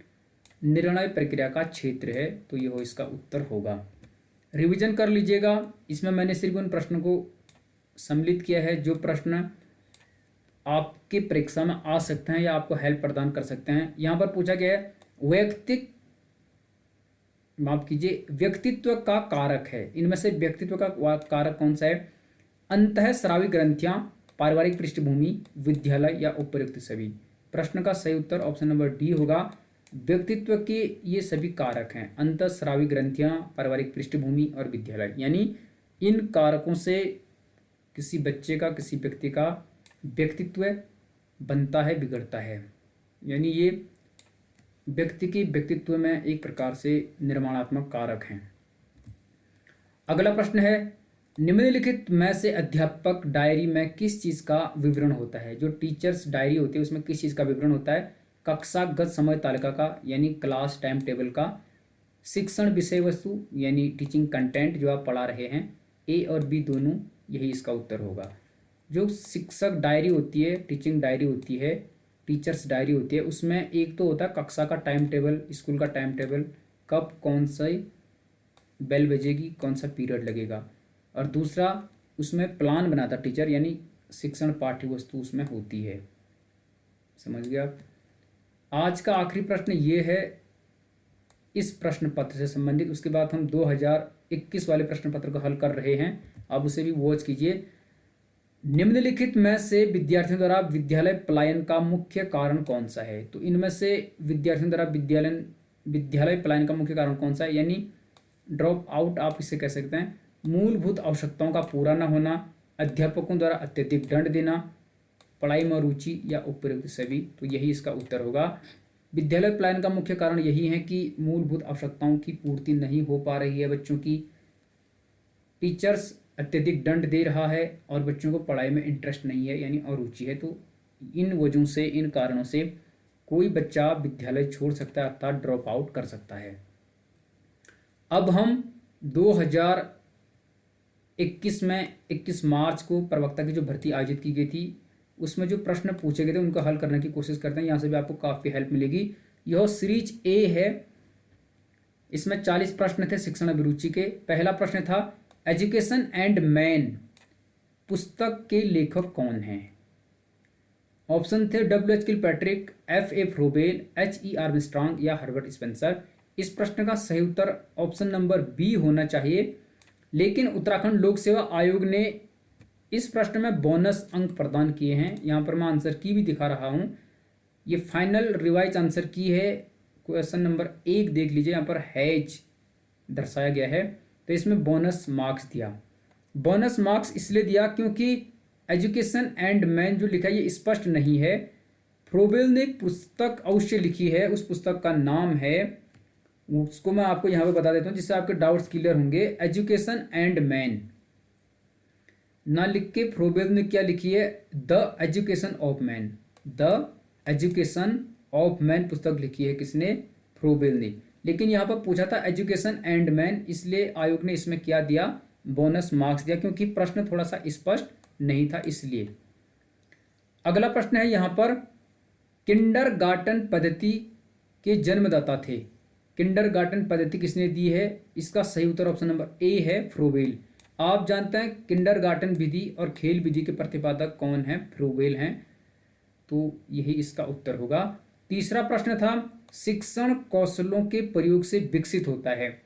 निर्णय प्रक्रिया का क्षेत्र है। तो ये हो इसका उत्तर होगा। रिवीजन कर लीजिएगा। इसमें मैंने सिर्फ उन प्रश्नों को सम्मिलित किया है जो प्रश्न आपकी परीक्षा में आ सकते हैं या आपको हेल्प प्रदान कर सकते हैं। यहाँ पर पूछा गया है व्यक्तित्व का कारक है। इनमें से व्यक्तित्व का कारक कौन सा है? अंतःस्रावी ग्रंथियां, पारिवारिक पृष्ठभूमि, विद्यालय या उपर्युक्त सभी? प्रश्न का सही उत्तर ऑप्शन नंबर डी होगा। व्यक्तित्व के ये सभी कारक हैं, अंतःस्रावी ग्रंथियां, पारिवारिक पृष्ठभूमि और विद्यालय। यानी इन कारकों से किसी बच्चे का, किसी व्यक्ति का व्यक्तित्व बनता है, बिगड़ता है। यानी ये व्यक्ति के व्यक्तित्व में एक प्रकार से निर्माणात्मक कारक हैं। अगला प्रश्न है निम्नलिखित में से अध्यापक डायरी में किस चीज़ का विवरण होता है? जो टीचर्स डायरी होती है उसमें किस चीज़ का विवरण होता है? कक्षागत समय तालिका का यानी क्लास टाइम टेबल का, शिक्षण विषय वस्तु यानी टीचिंग कंटेंट जो आप पढ़ा रहे हैं, ए और बी दोनों, यही इसका उत्तर होगा। जो शिक्षक डायरी होती है, टीचिंग डायरी होती है, टीचर्स डायरी होती है, उसमें एक तो होता है कक्षा का टाइम टेबल, स्कूल का टाइम टेबल, कब कौन सा बेल बजेगी, कौन सा पीरियड लगेगा, और दूसरा उसमें प्लान बनाता टीचर यानी शिक्षण पाठ्य वस्तु उसमें होती है। समझ गया? आज का आखिरी प्रश्न ये है इस प्रश्न पत्र से संबंधित। उसके बाद हम 2021 वाले प्रश्न पत्र को हल कर रहे हैं, आप उसे भी वॉच कीजिए। निम्नलिखित में से विद्यार्थियों द्वारा विद्यालय पलायन का मुख्य कारण कौन सा है? तो इनमें से विद्यार्थियों द्वारा विद्यालय पलायन का मुख्य कारण कौन सा है? यानी ड्रॉप आउट आप इसे कह सकते हैं। मूलभूत आवश्यकताओं का पूरा न होना, अध्यापकों द्वारा अत्यधिक दंड देना, पढ़ाई में रुचि या उपयुक्त सभी? तो यही इसका उत्तर होगा। विद्यालय पलायन का मुख्य कारण यही है कि मूलभूत आवश्यकताओं की पूर्ति नहीं हो पा रही है बच्चों की, टीचर्स अत्यधिक दंड दे रहा है और बच्चों को पढ़ाई में इंटरेस्ट नहीं है यानी अरुचि है। तो इन वजहों से, इन कारणों से कोई बच्चा विद्यालय छोड़ सकता है अर्थात ड्रॉप आउट कर सकता है। अब हम 2021 में 21 मार्च को प्रवक्ता की जो भर्ती आयोजित की गई थी उसमें जो प्रश्न पूछे गए थे उनको हल करने की कोशिश करते हैं। यहाँ से भी आपको काफ़ी हेल्प मिलेगी। यह सीरीज ए है, इसमें 40 प्रश्न थे शिक्षण अभिरुचि के। पहला प्रश्न था एजुकेशन एंड मैन पुस्तक के लेखक कौन हैं? ऑप्शन थे W.H. Kilpatrick, F.A. Froebel, H.E. Armstrong या हर्बर्ट स्पेंसर। इस प्रश्न का सही उत्तर ऑप्शन नंबर बी होना चाहिए, लेकिन उत्तराखंड लोक सेवा आयोग ने इस प्रश्न में बोनस अंक प्रदान किए हैं। यहाँ पर मैं आंसर की भी दिखा रहा हूँ, ये फाइनल रिवाइज आंसर की है। क्वेश्चन नंबर 1 देख लीजिए, यहाँ पर हैज दर्शाया गया है, तो इसमें बोनस मार्क्स दिया। बोनस मार्क्स इसलिए दिया क्योंकि एजुकेशन एंड मैन जो लिखा है ये स्पष्ट नहीं है। फ्रोबेल ने एक पुस्तक अवश्य लिखी है, उस पुस्तक का नाम है, उसको मैं आपको यहाँ पे बता देता हूँ जिससे आपके डाउट्स क्लियर होंगे। एजुकेशन एंड मैन ना लिख के फ्रोबेल ने क्या लिखी है? The education of man. The education of man पुस्तक लिखी है किसने? फ्रोबेल ने। लेकिन यहाँ पर पूछा था एजुकेशन एंड मैन, इसलिए आयोग ने इसमें क्या दिया? बोनस मार्क्स दिया, क्योंकि प्रश्न थोड़ा सा स्पष्ट नहीं था इसलिए। अगला प्रश्न है यहाँ पर किंडरगार्टन पद्धति के जन्मदाता थे। किंडरगार्टन पद्धति किसने दी है? इसका सही उत्तर ऑप्शन नंबर ए है, फ्रोबेल। आप जानते हैं किंडरगार्टन विधि और खेल विधि के प्रतिपादक कौन है? फ्रोबेल हैं। तो यही इसका उत्तर होगा। तीसरा प्रश्न था शिक्षण कौशलों के प्रयोग से विकसित होता है।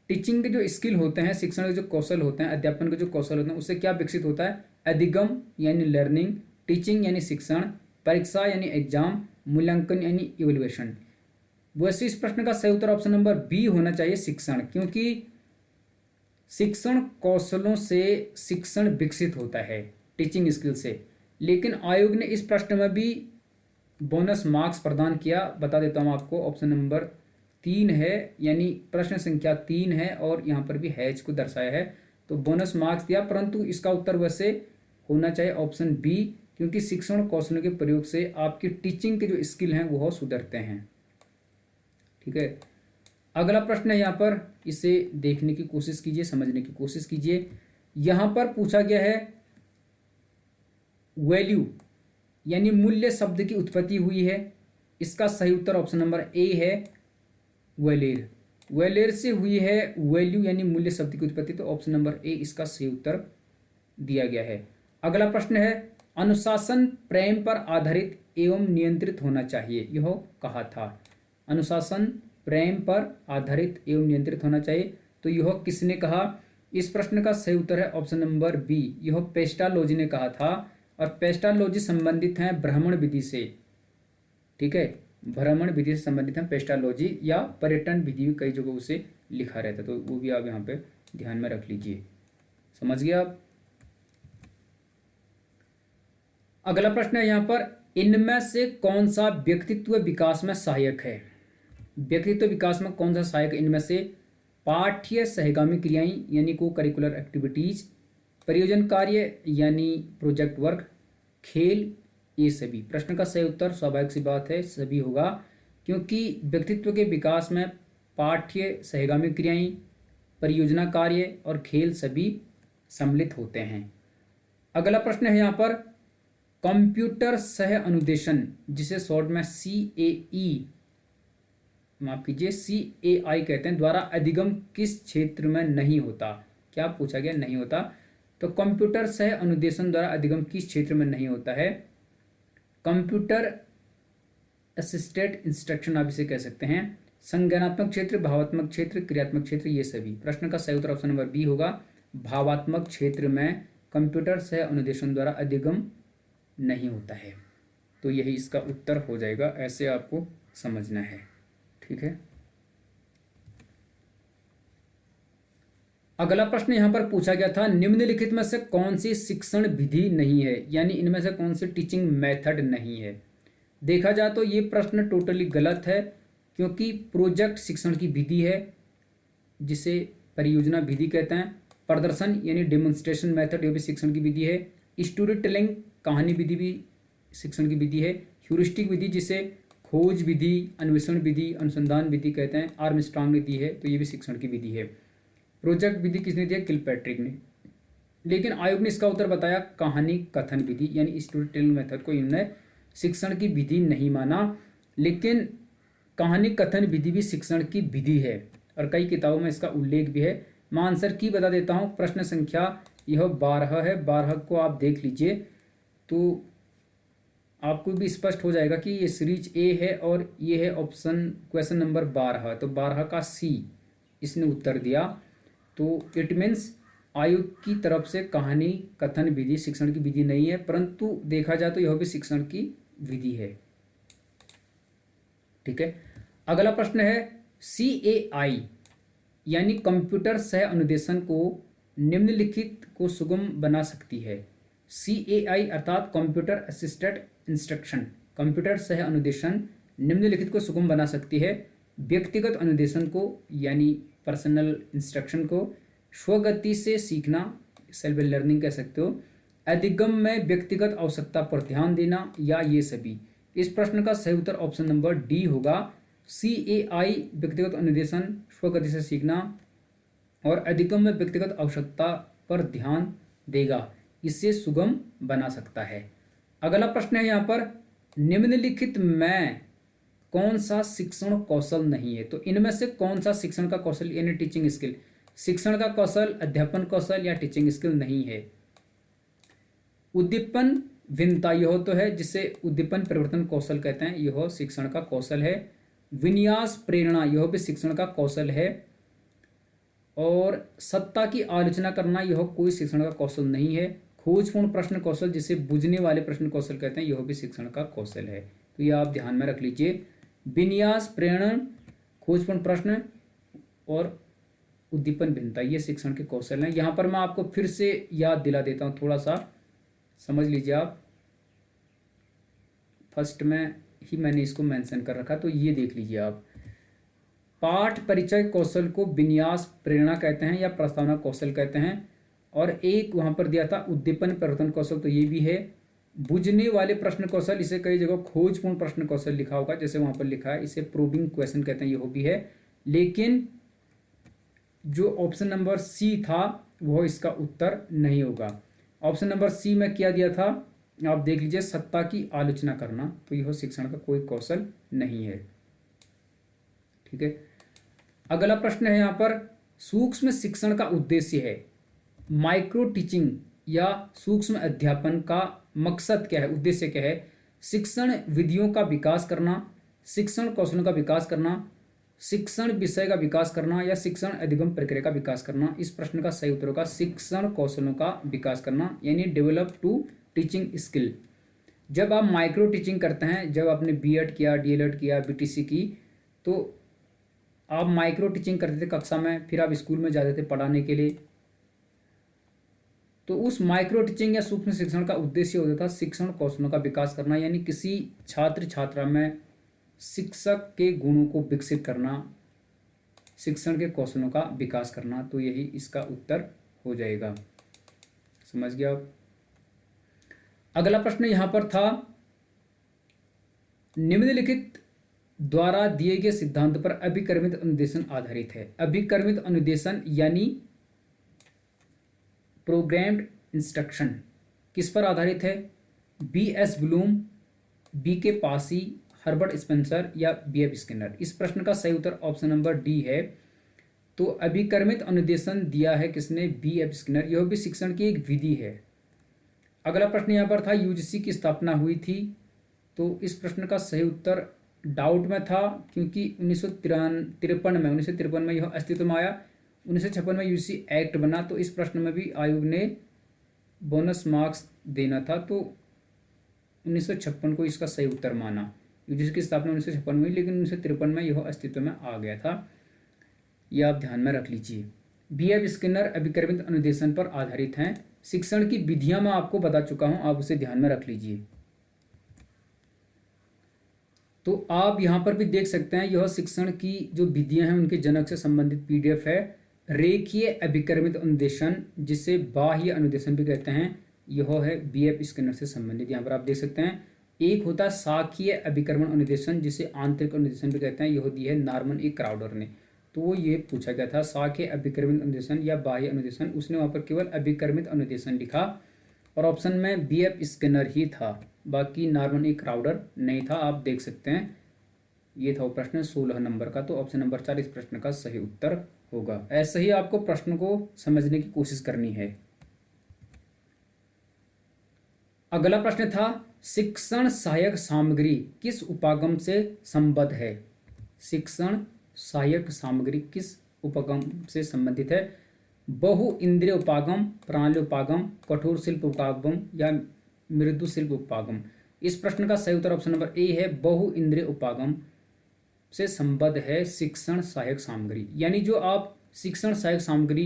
टीचिंग के जो स्किल होते हैं, शिक्षण के जो कौशल होते हैं, अध्यापन के जो कौशल होते हैं, उससे क्या विकसित होता है? अधिगम यानी लर्निंग, टीचिंग यानी शिक्षण, परीक्षा यानी एग्जाम, मूल्यांकन यानी इवैल्यूएशन। वैसे इस प्रश्न का सही उत्तर ऑप्शन नंबर बी होना चाहिए, शिक्षण, क्योंकि शिक्षण कौशलों से शिक्षण विकसित होता है, टीचिंग स्किल से। लेकिन आयोग ने इस प्रश्न में भी बोनस मार्क्स प्रदान किया। बता देता हूँ आपको, ऑप्शन नंबर 3 है, यानी प्रश्न संख्या 3 है और यहाँ पर भी हैज को दर्शाया है, तो बोनस मार्क्स दिया। परंतु इसका उत्तर वैसे होना चाहिए ऑप्शन बी, क्योंकि शिक्षण कौशलों के प्रयोग से आपकी टीचिंग के जो स्किल हैं वो सुधरते हैं। ठीक है, अगला प्रश्न है यहाँ पर, इसे देखने की कोशिश कीजिए, समझने की कोशिश कीजिए। यहाँ पर पूछा गया है वैल्यू यानी मूल्य शब्द की उत्पत्ति हुई है। इसका सही उत्तर ऑप्शन नंबर ए है, वैलेर। वैलेर से हुई है वैल्यू यानी मूल्य शब्द की उत्पत्ति, तो ऑप्शन नंबर ए इसका सही उत्तर दिया गया है। अगला प्रश्न है, अनुशासन प्रेम पर आधारित एवं नियंत्रित होना चाहिए, यह कहा था। अनुशासन प्रेम पर आधारित एवं नियंत्रित होना चाहिए, तो यह किसने कहा? इस प्रश्न का सही उत्तर है ऑप्शन नंबर बी, यह पेस्टालोजी ने कहा था। और पेस्टालोजी संबंधित है भ्रमण विधि से। ठीक है, भ्रमण विधि से संबंधित है पेस्टालोजी, या पर्यटन विधि भी कई जगहों से लिखा रहता है, तो वो भी आप यहाँ पे ध्यान में रख लीजिए। समझ गए आप? अगला प्रश्न है यहाँ पर, इनमें से कौन सा व्यक्तित्व विकास में सहायक है? व्यक्तित्व विकास में कौन सा सहायक? इनमें से पाठ्य सहगामी क्रियाएं यानी को करिकुलर एक्टिविटीज, परियोजन कार्य यानी प्रोजेक्ट वर्क, खेल, ये सभी। प्रश्न का सही उत्तर स्वाभाविक सी बात है सभी होगा, क्योंकि व्यक्तित्व के विकास में पाठ्य सहगामी क्रियाएं, परियोजना कार्य और खेल सभी सम्मिलित होते हैं। अगला प्रश्न है यहाँ पर, कंप्यूटर सह अनुदेशन, जिसे शॉर्ट में CAE, माफ कीजिए CAI कहते हैं, द्वारा अधिगम किस क्षेत्र में नहीं होता? क्या पूछा गया? नहीं होता। तो कंप्यूटर सह अनुदेशन द्वारा अधिगम किस क्षेत्र में नहीं होता है? कंप्यूटर असिस्टेड इंस्ट्रक्शन आप इसे कह सकते हैं, संज्ञानात्मक क्षेत्र, भावात्मक क्षेत्र, क्रियात्मक क्षेत्र, ये सभी। प्रश्न का सही उत्तर ऑप्शन नंबर बी होगा, भावात्मक क्षेत्र में कंप्यूटर सह अनुदेशन द्वारा अधिगम नहीं होता है। तो यही इसका उत्तर हो जाएगा, ऐसे आपको समझना है। ठीक है, अगला प्रश्न यहां पर पूछा गया था, निम्नलिखित में से कौन सी शिक्षण विधि नहीं है, यानी इनमें से कौन सी टीचिंग मेथड नहीं है। देखा जाए तो ये प्रश्न टोटली गलत है, क्योंकि प्रोजेक्ट शिक्षण की विधि है, जिसे परियोजना विधि कहते हैं। प्रदर्शन यानी डेमोन्स्ट्रेशन मेथड, ये भी शिक्षण की विधि है। स्टोरी टेलिंग, कहानी विधि भी शिक्षण की विधि है। ह्यूरिस्टिक विधि, जिसे खोज विधि, अन्वेषण विधि, अनुसंधान विधि कहते हैं, आर्मस्ट्रांग ने दी है, तो ये भी शिक्षण की विधि है। प्रोजेक्ट विधि किसने दिया? किलपैट्रिक ने। लेकिन आयोग ने इसका उत्तर बताया कहानी कथन विधि, यानी स्टोरी टेलिंग मेथड को इन्होंने शिक्षण की विधि नहीं माना। लेकिन कहानी कथन विधि भी शिक्षण की विधि है और कई किताबों में इसका उल्लेख भी है। मैं आंसर की बता देता हूँ, प्रश्न संख्या यह 12 है, 12 को आप देख लीजिए तो आपको भी स्पष्ट हो जाएगा कि ये सीरीज ए है और ये है ऑप्शन क्वेश्चन नंबर 12, तो 12 का सी इसने उत्तर दिया। तो इट मीन्स आयोग की तरफ से कहानी कथन विधि शिक्षण की विधि नहीं है, परंतु देखा जाए तो यह भी शिक्षण की विधि है। ठीक है, अगला प्रश्न है, CAI यानी कंप्यूटर सह अनुदेशन को निम्नलिखित को सुगम बना सकती है। CAI अर्थात कंप्यूटर असिस्टेड इंस्ट्रक्शन, कंप्यूटर सह अनुदेशन निम्नलिखित को सुगम बना सकती है। व्यक्तिगत अनुदेशन को यानी पर्सनल इंस्ट्रक्शन को, स्वगति से सीखना सेल्फ लर्निंग कह सकते हो, अधिगम में व्यक्तिगत आवश्यकता पर ध्यान देना, या ये सभी। इस प्रश्न का सही उत्तर ऑप्शन नंबर डी होगा। CAI व्यक्तिगत अनुदेशन, स्वगति से सीखना और अधिगम में व्यक्तिगत आवश्यकता पर ध्यान देगा, इससे सुगम बना सकता है। अगला प्रश्न है यहाँ पर, निम्नलिखित में कौन सा शिक्षण कौशल नहीं है? तो इनमें से कौन सा शिक्षण का कौशल यानी टीचिंग स्किल, शिक्षण का कौशल, अध्यापन कौशल या टीचिंग स्किल नहीं है? उद्दीपन भिन्नता यह तो है, जिसे उद्दीपन परिवर्तन कौशल कहते हैं, यह शिक्षण का कौशल है। विन्यास प्रेरणा, यह भी शिक्षण का कौशल है। और सत्ता की आलोचना करना, यह कोई शिक्षण का कौशल नहीं है। खोजपूर्ण प्रश्न कौशल, जिसे बुझने वाले प्रश्न कौशल कहते हैं, यह भी शिक्षण का कौशल है। तो यह आप ध्यान में रख लीजिए। विन्यास प्रेरणा, खोजपूर्ण प्रश्न और उद्दीपन भिन्नता, ये शिक्षण के कौशल हैं। यहाँ पर मैं आपको फिर से याद दिला देता हूँ, थोड़ा सा समझ लीजिए आप। फर्स्ट में ही मैंने इसको मेंशन कर रखा, तो ये देख लीजिए आप। पाठ परिचय कौशल को विन्यास प्रेरणा कहते हैं या प्रस्तावना कौशल कहते हैं। और एक वहाँ पर दिया था उद्दीपन परिवर्तन कौशल, तो ये भी है। बुझने वाले प्रश्न कौशल, इसे कई जगह खोजपूर्ण प्रश्न कौशल लिखा होगा, जैसे वहाँ पर लिखा है, इसे प्रोबिंग क्वेश्चन कहते हैं, ये भी है। लेकिन जो ऑप्शन नंबर सी था वह इसका उत्तर नहीं होगा। ऑप्शन नंबर सी में क्या दिया था आप देख लीजिए, सत्ता की आलोचना करना, तो यह शिक्षण का कोई कौशल नहीं है। ठीक है, अगला प्रश्न है यहाँ पर, सूक्ष्म शिक्षण का उद्देश्य है। माइक्रो टीचिंग या सूक्ष्म अध्यापन का मकसद क्या है, उद्देश्य क्या है? शिक्षण विधियों का विकास करना, शिक्षण कौशलों का विकास करना, शिक्षण विषय का विकास करना या शिक्षण अधिगम प्रक्रिया का विकास करना। इस प्रश्न का सही उत्तर होगा शिक्षण कौशलों का विकास करना, यानी डेवलप टू टीचिंग स्किल। जब आप माइक्रो टीचिंग करते हैं, जब आपने बीएड किया, डीएलएड किया, बीटीसी की, तो आप माइक्रो टीचिंग करते थे कक्षा में, फिर आप स्कूल में जाते थे पढ़ाने के लिए। तो उस माइक्रो टीचिंग या सूक्ष्म शिक्षण का उद्देश्य होता था शिक्षण कौशलों का विकास करना, यानी किसी छात्र छात्रा में शिक्षक के गुणों को विकसित करना, शिक्षण के कौशलों का विकास करना। तो यही इसका उत्तर हो जाएगा। समझ गया आप? अगला प्रश्न यहां पर था, निम्नलिखित द्वारा दिए गए सिद्धांत पर अभिकर्मित अनुदेशन आधारित है। अभिकर्मित अनुदेशन यानी प्रोग्राम्ड इंस्ट्रक्शन किस पर आधारित है? BS. Bloom, BK. Passi, Herbert Spencer या बी.एफ. स्किनर। इस प्रश्न का सही उत्तर ऑप्शन नंबर डी है। तो अभिकर्मित अनुदेशन दिया है किसने? बी.एफ. स्किनर। यह भी शिक्षण की एक विधि है। अगला प्रश्न यहाँ पर था, यूजीसी की स्थापना हुई थी। तो इस प्रश्न का सही उत्तर डाउट में था, क्योंकि 1953 में यह अस्तित्व में आया। 1956 में यूजीसी एक्ट बना, तो इस प्रश्न में भी आयोग ने बोनस मार्क्स देना था, तो 1956 को इसका सही उत्तर माना। यूजीसी की स्थापना 1956 में हुई, लेकिन 1953 में यह अस्तित्व में आ गया था। यह आप ध्यान में रख लीजिए। बी.एफ. स्किनर अभिकर्मित अनुदेशन पर आधारित हैं। शिक्षण की विधियां मैं आपको बता चुका हूं, आप उसे ध्यान में रख लीजिए। तो आप यहाँ पर भी देख सकते हैं, यह शिक्षण की जो विधियां हैं उनके जनक से संबंधित पीडीएफ है। रेखीय अभिकर्मित अनुदेशन, जिसे बाह्य अनुदेशन भी कहते हैं, यह है बी.एफ. स्किनर से संबंधित। यहाँ पर आप देख सकते हैं। एक होता है शाखीय अभिकर्मण अनुदेशन, जिसे आंतरिक अनुदेशन भी कहते हैं, यह दी है नॉर्मन ए क्राउडर ने। तो वो ये पूछा गया था, शाखीय अभिकर्मित अनुदेशन या बाह्य अनुदेशन। उसने वहाँ पर केवल अभिकर्मित अनुदेशन लिखा और ऑप्शन में बी.एफ. स्किनर ही था, बाकी नॉर्मन ए क्राउडर नहीं था। आप देख सकते हैं, ये था वो प्रश्न 16 नंबर का। तो ऑप्शन नंबर 4 इस प्रश्न का सही उत्तर होगा। ऐसे ही आपको प्रश्न को समझने की कोशिश करनी है। अगला प्रश्न था, शिक्षण सहायक सामग्री किस उपागम से संबद्ध है? शिक्षण सहायक सामग्री किस उपागम से संबंधित है? बहु इंद्रिय उपागम, प्रणाली उपागम, कठोर शिल्प उपागम या मृदु शिल्प उपागम। इस प्रश्न का सही उत्तर ऑप्शन नंबर ए है, बहु इंद्रिय उपागम से संबद्ध है शिक्षण सहायक सामग्री। यानी जो आप शिक्षण सहायक सामग्री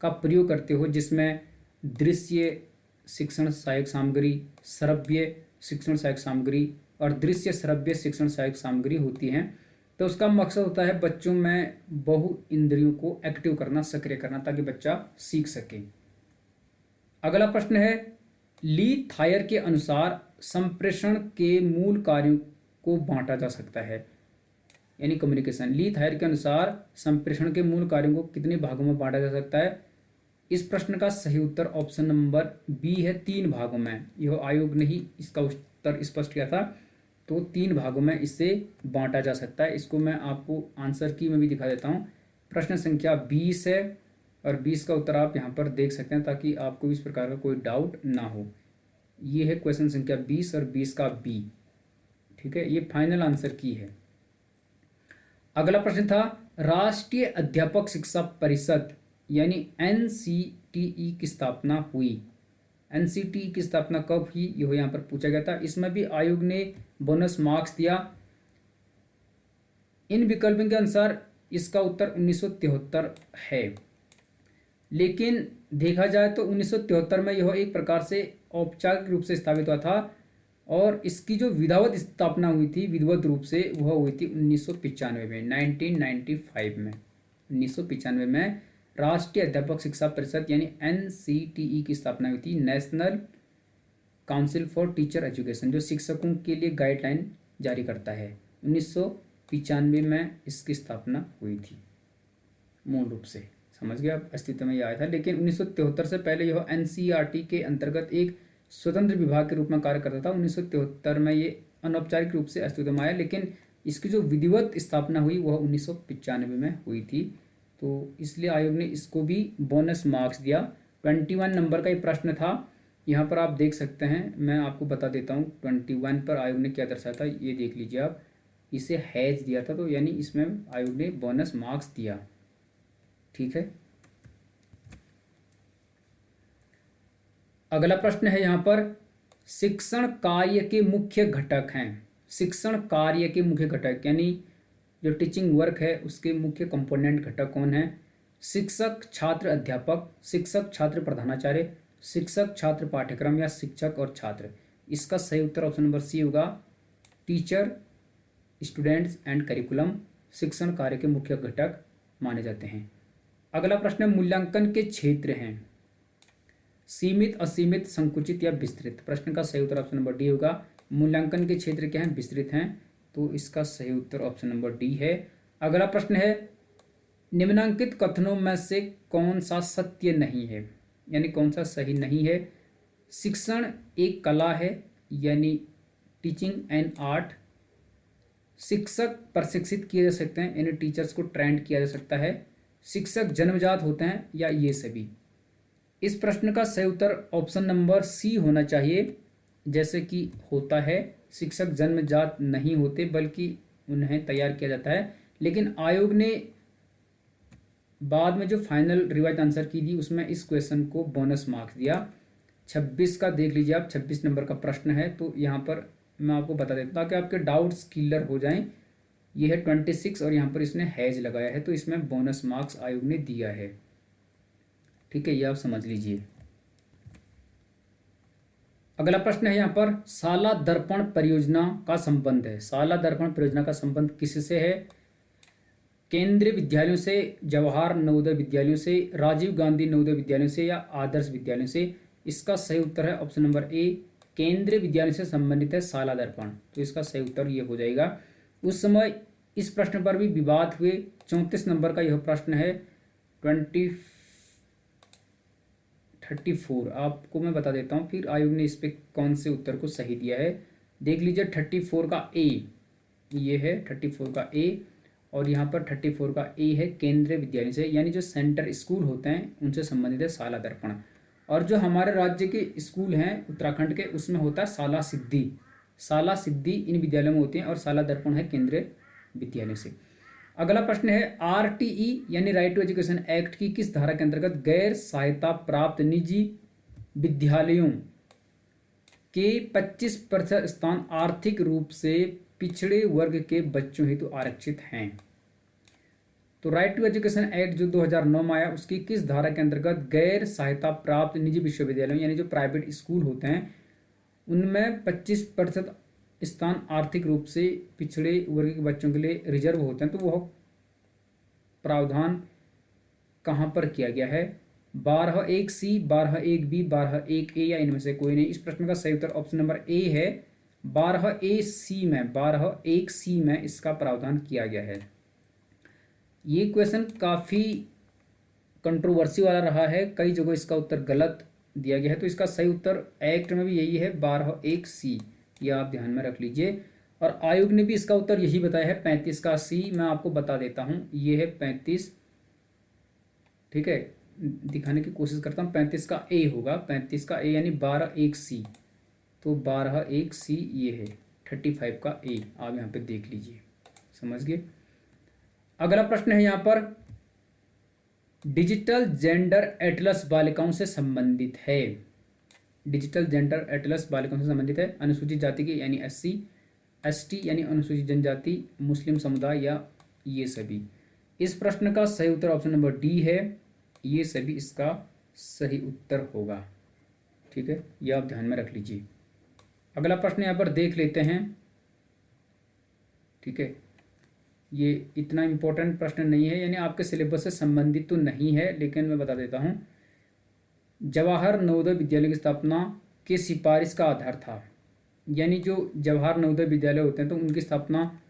का प्रयोग करते हो, जिसमें दृश्य शिक्षण सहायक सामग्री, श्रव्य शिक्षण सहायक सामग्री और दृश्य श्रव्य शिक्षण सहायक सामग्री होती हैं, तो उसका मकसद होता है बच्चों में बहु इंद्रियों को एक्टिव करना, सक्रिय करना, ताकि बच्चा सीख सके। अगला प्रश्न है, ली थायर के अनुसार संप्रेषण के मूल कार्यों को बांटा जा सकता है, यानी कम्युनिकेशन। ली थायर के अनुसार संप्रेषण के मूल कार्यों को कितने भागों में बांटा जा सकता है? इस प्रश्न का सही उत्तर ऑप्शन नंबर बी है, 3 भागों में। यह आयोग ने ही इसका उत्तर स्पष्ट किया था। तो 3 भागों में इसे बांटा जा सकता है। इसको मैं आपको आंसर की में भी दिखा देता हूँ। प्रश्न संख्या 20 है और 20 का उत्तर आप यहाँ पर देख सकते हैं, ताकि आपको इस प्रकार का कोई डाउट ना हो। ये है क्वेश्चन संख्या 20 और 20 का बी। ठीक है, ये फाइनल आंसर की है। अगला प्रश्न था, राष्ट्रीय अध्यापक शिक्षा परिषद यानी एनसीटीई की स्थापना हुई। एनसीटीई की स्थापना कब हुई, यह यहाँ पर पूछा गया था। इसमें भी आयोग ने बोनस मार्क्स दिया। इन विकल्पों के अनुसार इसका उत्तर 1973 है। लेकिन देखा जाए तो 1973 में यह एक प्रकार से औपचारिक रूप से स्थापित हुआ था, और इसकी जो विधिवत स्थापना हुई थी विधिवत रूप से वह हुई थी 1995 में, 1995 में, 1995 में राष्ट्रीय अध्यापक शिक्षा परिषद यानी NCTE की स्थापना हुई थी, national council for teacher education, जो शिक्षकों के लिए गाइडलाइन जारी करता है। 1995 में इसकी स्थापना हुई थी मूल रूप से, समझ गए आप, अस्तित्व में यह आया था। लेकिन 1973 से पहले यह NCERT के अंतर्गत एक स्वतंत्र विभाग के रूप में कार्य करता था। 1973 में ये अनौपचारिक रूप से अस्तित्व में आया, लेकिन इसकी जो विधिवत स्थापना हुई वह 1995 में हुई थी। तो इसलिए आयोग ने इसको भी बोनस मार्क्स दिया। 21 नंबर का ये प्रश्न था, यहाँ पर आप देख सकते हैं, मैं आपको बता देता हूँ 21 पर आयोग ने क्या दर्शाया था, ये देख लीजिए आप। इसे हैज दिया था, तो यानी इसमें आयोग ने बोनस मार्क्स दिया। ठीक है, अगला प्रश्न है यहाँ पर, शिक्षण कार्य के मुख्य घटक हैं। शिक्षण कार्य के मुख्य घटक यानी जो टीचिंग वर्क है उसके मुख्य कंपोनेंट घटक कौन है? शिक्षक छात्र अध्यापक, शिक्षक छात्र प्रधानाचार्य, शिक्षक छात्र पाठ्यक्रम, या शिक्षक और छात्र। इसका सही उत्तर ऑप्शन नंबर सी होगा, टीचर स्टूडेंट्स एंड करिकुलम शिक्षण कार्य के मुख्य घटक माने जाते हैं। अगला प्रश्न मूल्यांकन के क्षेत्र हैं, सीमित, असीमित, संकुचित या विस्तृत। प्रश्न का सही उत्तर ऑप्शन नंबर डी होगा। मूल्यांकन के क्षेत्र क्या हैं? विस्तृत हैं, तो इसका सही उत्तर ऑप्शन नंबर डी है। अगला प्रश्न है, निम्नलिखित कथनों में से कौन सा सत्य नहीं है, यानी कौन सा सही नहीं है? शिक्षण एक कला है, यानी टीचिंग एंड आर्ट। शिक्षक प्रशिक्षित किए जा सकते हैं, यानी टीचर्स को ट्रेंड किया जा सकता है। शिक्षक जन्मजात होते हैं, या ये सभी। इस प्रश्न का सही उत्तर ऑप्शन नंबर सी होना चाहिए, जैसे कि होता है। शिक्षक जन्मजात नहीं होते, बल्कि उन्हें तैयार किया जाता है। लेकिन आयोग ने बाद में जो फाइनल रिवाइज आंसर की थी उसमें इस क्वेश्चन को बोनस मार्क्स दिया। 26 का देख लीजिए आप, 26 नंबर का प्रश्न है। तो यहाँ पर मैं आपको बता देता हूँ ताकि आपके डाउट्स क्लियर हो जाएं। ये है 26 और यहाँ पर इसने हैज लगाया है, तो इसमें बोनस मार्क्स आयोग ने दिया है। ठीक है, ये आप समझ लीजिए। अगला प्रश्न है यहाँ पर, शाला दर्पण परियोजना का संबंध है। शाला दर्पण परियोजना का संबंध किससे है? केंद्रीय विद्यालयों से, जवाहर नवोदय विद्यालयों से, राजीव गांधी नवोदय विद्यालयों से, या आदर्श विद्यालयों से। इसका सही उत्तर है ऑप्शन नंबर ए, केंद्रीय विद्यालय से संबंधित है शाला दर्पण। तो इसका सही उत्तर ये हो जाएगा। उस समय इस प्रश्न पर भी विवाद हुए। 34 नंबर का यह प्रश्न है। 34 आपको मैं बता देता हूँ, फिर आयोग ने इस पे कौन से उत्तर को सही दिया है। देख लीजिए 34 का ए, ये है 34 का ए, और यहाँ पर 34 का ए है केंद्रीय विद्यालय से, यानी जो सेंटर स्कूल होते हैं उनसे संबंधित है शाला दर्पण। और जो हमारे राज्य के स्कूल हैं उत्तराखंड के, उसमें होता है शाला सिद्धि। शाला सिद्धि इन विद्यालयों में होती हैं, और शाला दर्पण है केंद्रीय विद्यालय से। अगला प्रश्न है, RTE यानी राइट टू एजुकेशन एक्ट की किस धारा के अंतर्गत गैर सहायता प्राप्त निजी विद्यालयों के 25% स्थान आर्थिक रूप से पिछड़े वर्ग के बच्चों हेतु आरक्षित हैं? तो राइट टू एजुकेशन एक्ट जो 2009 में आया, उसकी किस धारा के अंतर्गत गैर सहायता प्राप्त निजी विश्वविद्यालयों यानी जो प्राइवेट स्कूल होते हैं उनमें 25% स्थान आर्थिक रूप से पिछड़े वर्ग के बच्चों के लिए रिजर्व होते हैं? तो वह प्रावधान कहाँ पर किया गया है? 12(1)(c), 12(1)(b), 12(1)(a), या इनमें से कोई नहीं। इस प्रश्न का सही उत्तर ऑप्शन नंबर ए है, 12(a)(c) में, 12(1)(c) में इसका प्रावधान किया गया है। ये क्वेश्चन काफ़ी कंट्रोवर्सी वाला रहा है, कई जगह इसका उत्तर गलत दिया गया है। तो इसका सही उत्तर एक्ट में भी यही है, 12(1)(c), ये आप ध्यान में रख लीजिए। और आयोग ने भी इसका उत्तर यही बताया है, 35 का सी। मैं आपको बता देता हूँ, ये है 35। ठीक है, दिखाने की कोशिश करता हूँ। 35 का ए होगा, 35 का ए यानी 12(1)(c), तो 12(1)(c) ये है। 35 का ए आप यहाँ पे देख लीजिए, समझ गए। अगला प्रश्न है यहाँ पर, डिजिटल जेंडर एटलस बालिकाओं से संबंधित है। डिजिटल जेंडर एटलस बालिकाओं से संबंधित है। अनुसूचित जाति की यानी SC, ST यानी अनुसूचित जनजाति, मुस्लिम समुदाय, या ये सभी। इस प्रश्न का सही उत्तर ऑप्शन नंबर डी है, ये सभी इसका सही उत्तर होगा। ठीक है, ये आप ध्यान में रख लीजिए। अगला प्रश्न यहाँ पर देख लेते हैं। ठीक है, ये इतना इम्पोर्टेंट प्रश्न नहीं है, यानी आपके सिलेबस से संबंधित तो नहीं है, लेकिन मैं बता देता हूँ। जवाहर नवोदय विद्यालय की स्थापना किस सिफारिश का आधार था? यानी जो जवाहर नवोदय विद्यालय होते हैं तो उनकी स्थापना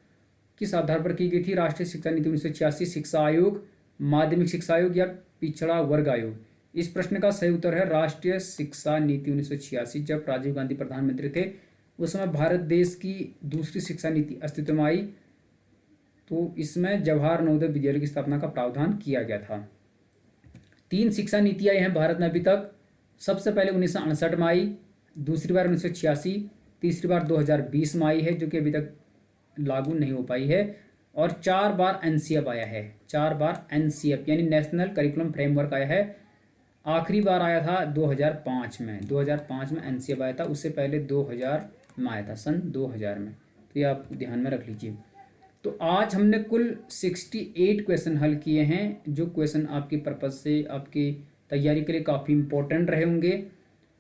किस आधार पर की गई थी? राष्ट्रीय शिक्षा नीति 1986, शिक्षा आयोग, माध्यमिक शिक्षा आयोग या पिछड़ा वर्ग आयोग? इस प्रश्न का सही उत्तर है राष्ट्रीय शिक्षा नीति 1986। जब राजीव गांधी प्रधानमंत्री थे उस समय भारत देश की दूसरी शिक्षा नीति अस्तित्व में आई, तो इसमें जवाहर नवोदय विद्यालय की स्थापना का प्रावधान किया गया था। 3 शिक्षा नीतियाँ हैं भारत में अभी तक। सबसे पहले 1968 में आई, दूसरी बार 1986, तीसरी बार 2020 में आई है जो कि अभी तक लागू नहीं हो पाई है, और 4 बार एनसीएफ आया है। 4 बार एनसीएफ यानी नेशनल करिकुलम फ्रेमवर्क आया है। आखिरी बार आया था 2005 में। 2005 में एनसीएफ आया था, उससे पहले 2000 में आया था, सन 2000 में। तो ये आप ध्यान में रख लीजिए। तो आज हमने कुल 68 क्वेश्चन हल किए हैं, जो क्वेश्चन आपकी पर्पज़ से, आपकी तैयारी के लिए काफ़ी इम्पोर्टेंट रहे होंगे।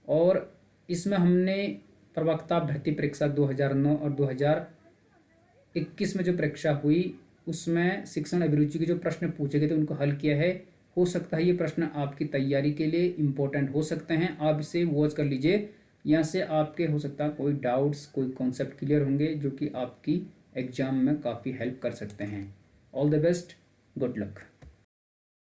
और इसमें हमने प्रवक्ता भर्ती परीक्षा 2009 और 2021 में जो परीक्षा हुई उसमें शिक्षण अभिरुचि के जो प्रश्न पूछे गए थे उनको हल किया है। हो सकता है ये प्रश्न आपकी तैयारी के लिए इम्पोर्टेंट हो सकते हैं, आप इसे वॉच कर लीजिए। यहाँ से आपके हो सकता है कोई डाउट्स, कोई कॉन्सेप्ट क्लियर होंगे जो कि आपकी एग्जाम में काफ़ी हेल्प कर सकते हैं। All the best, good luck.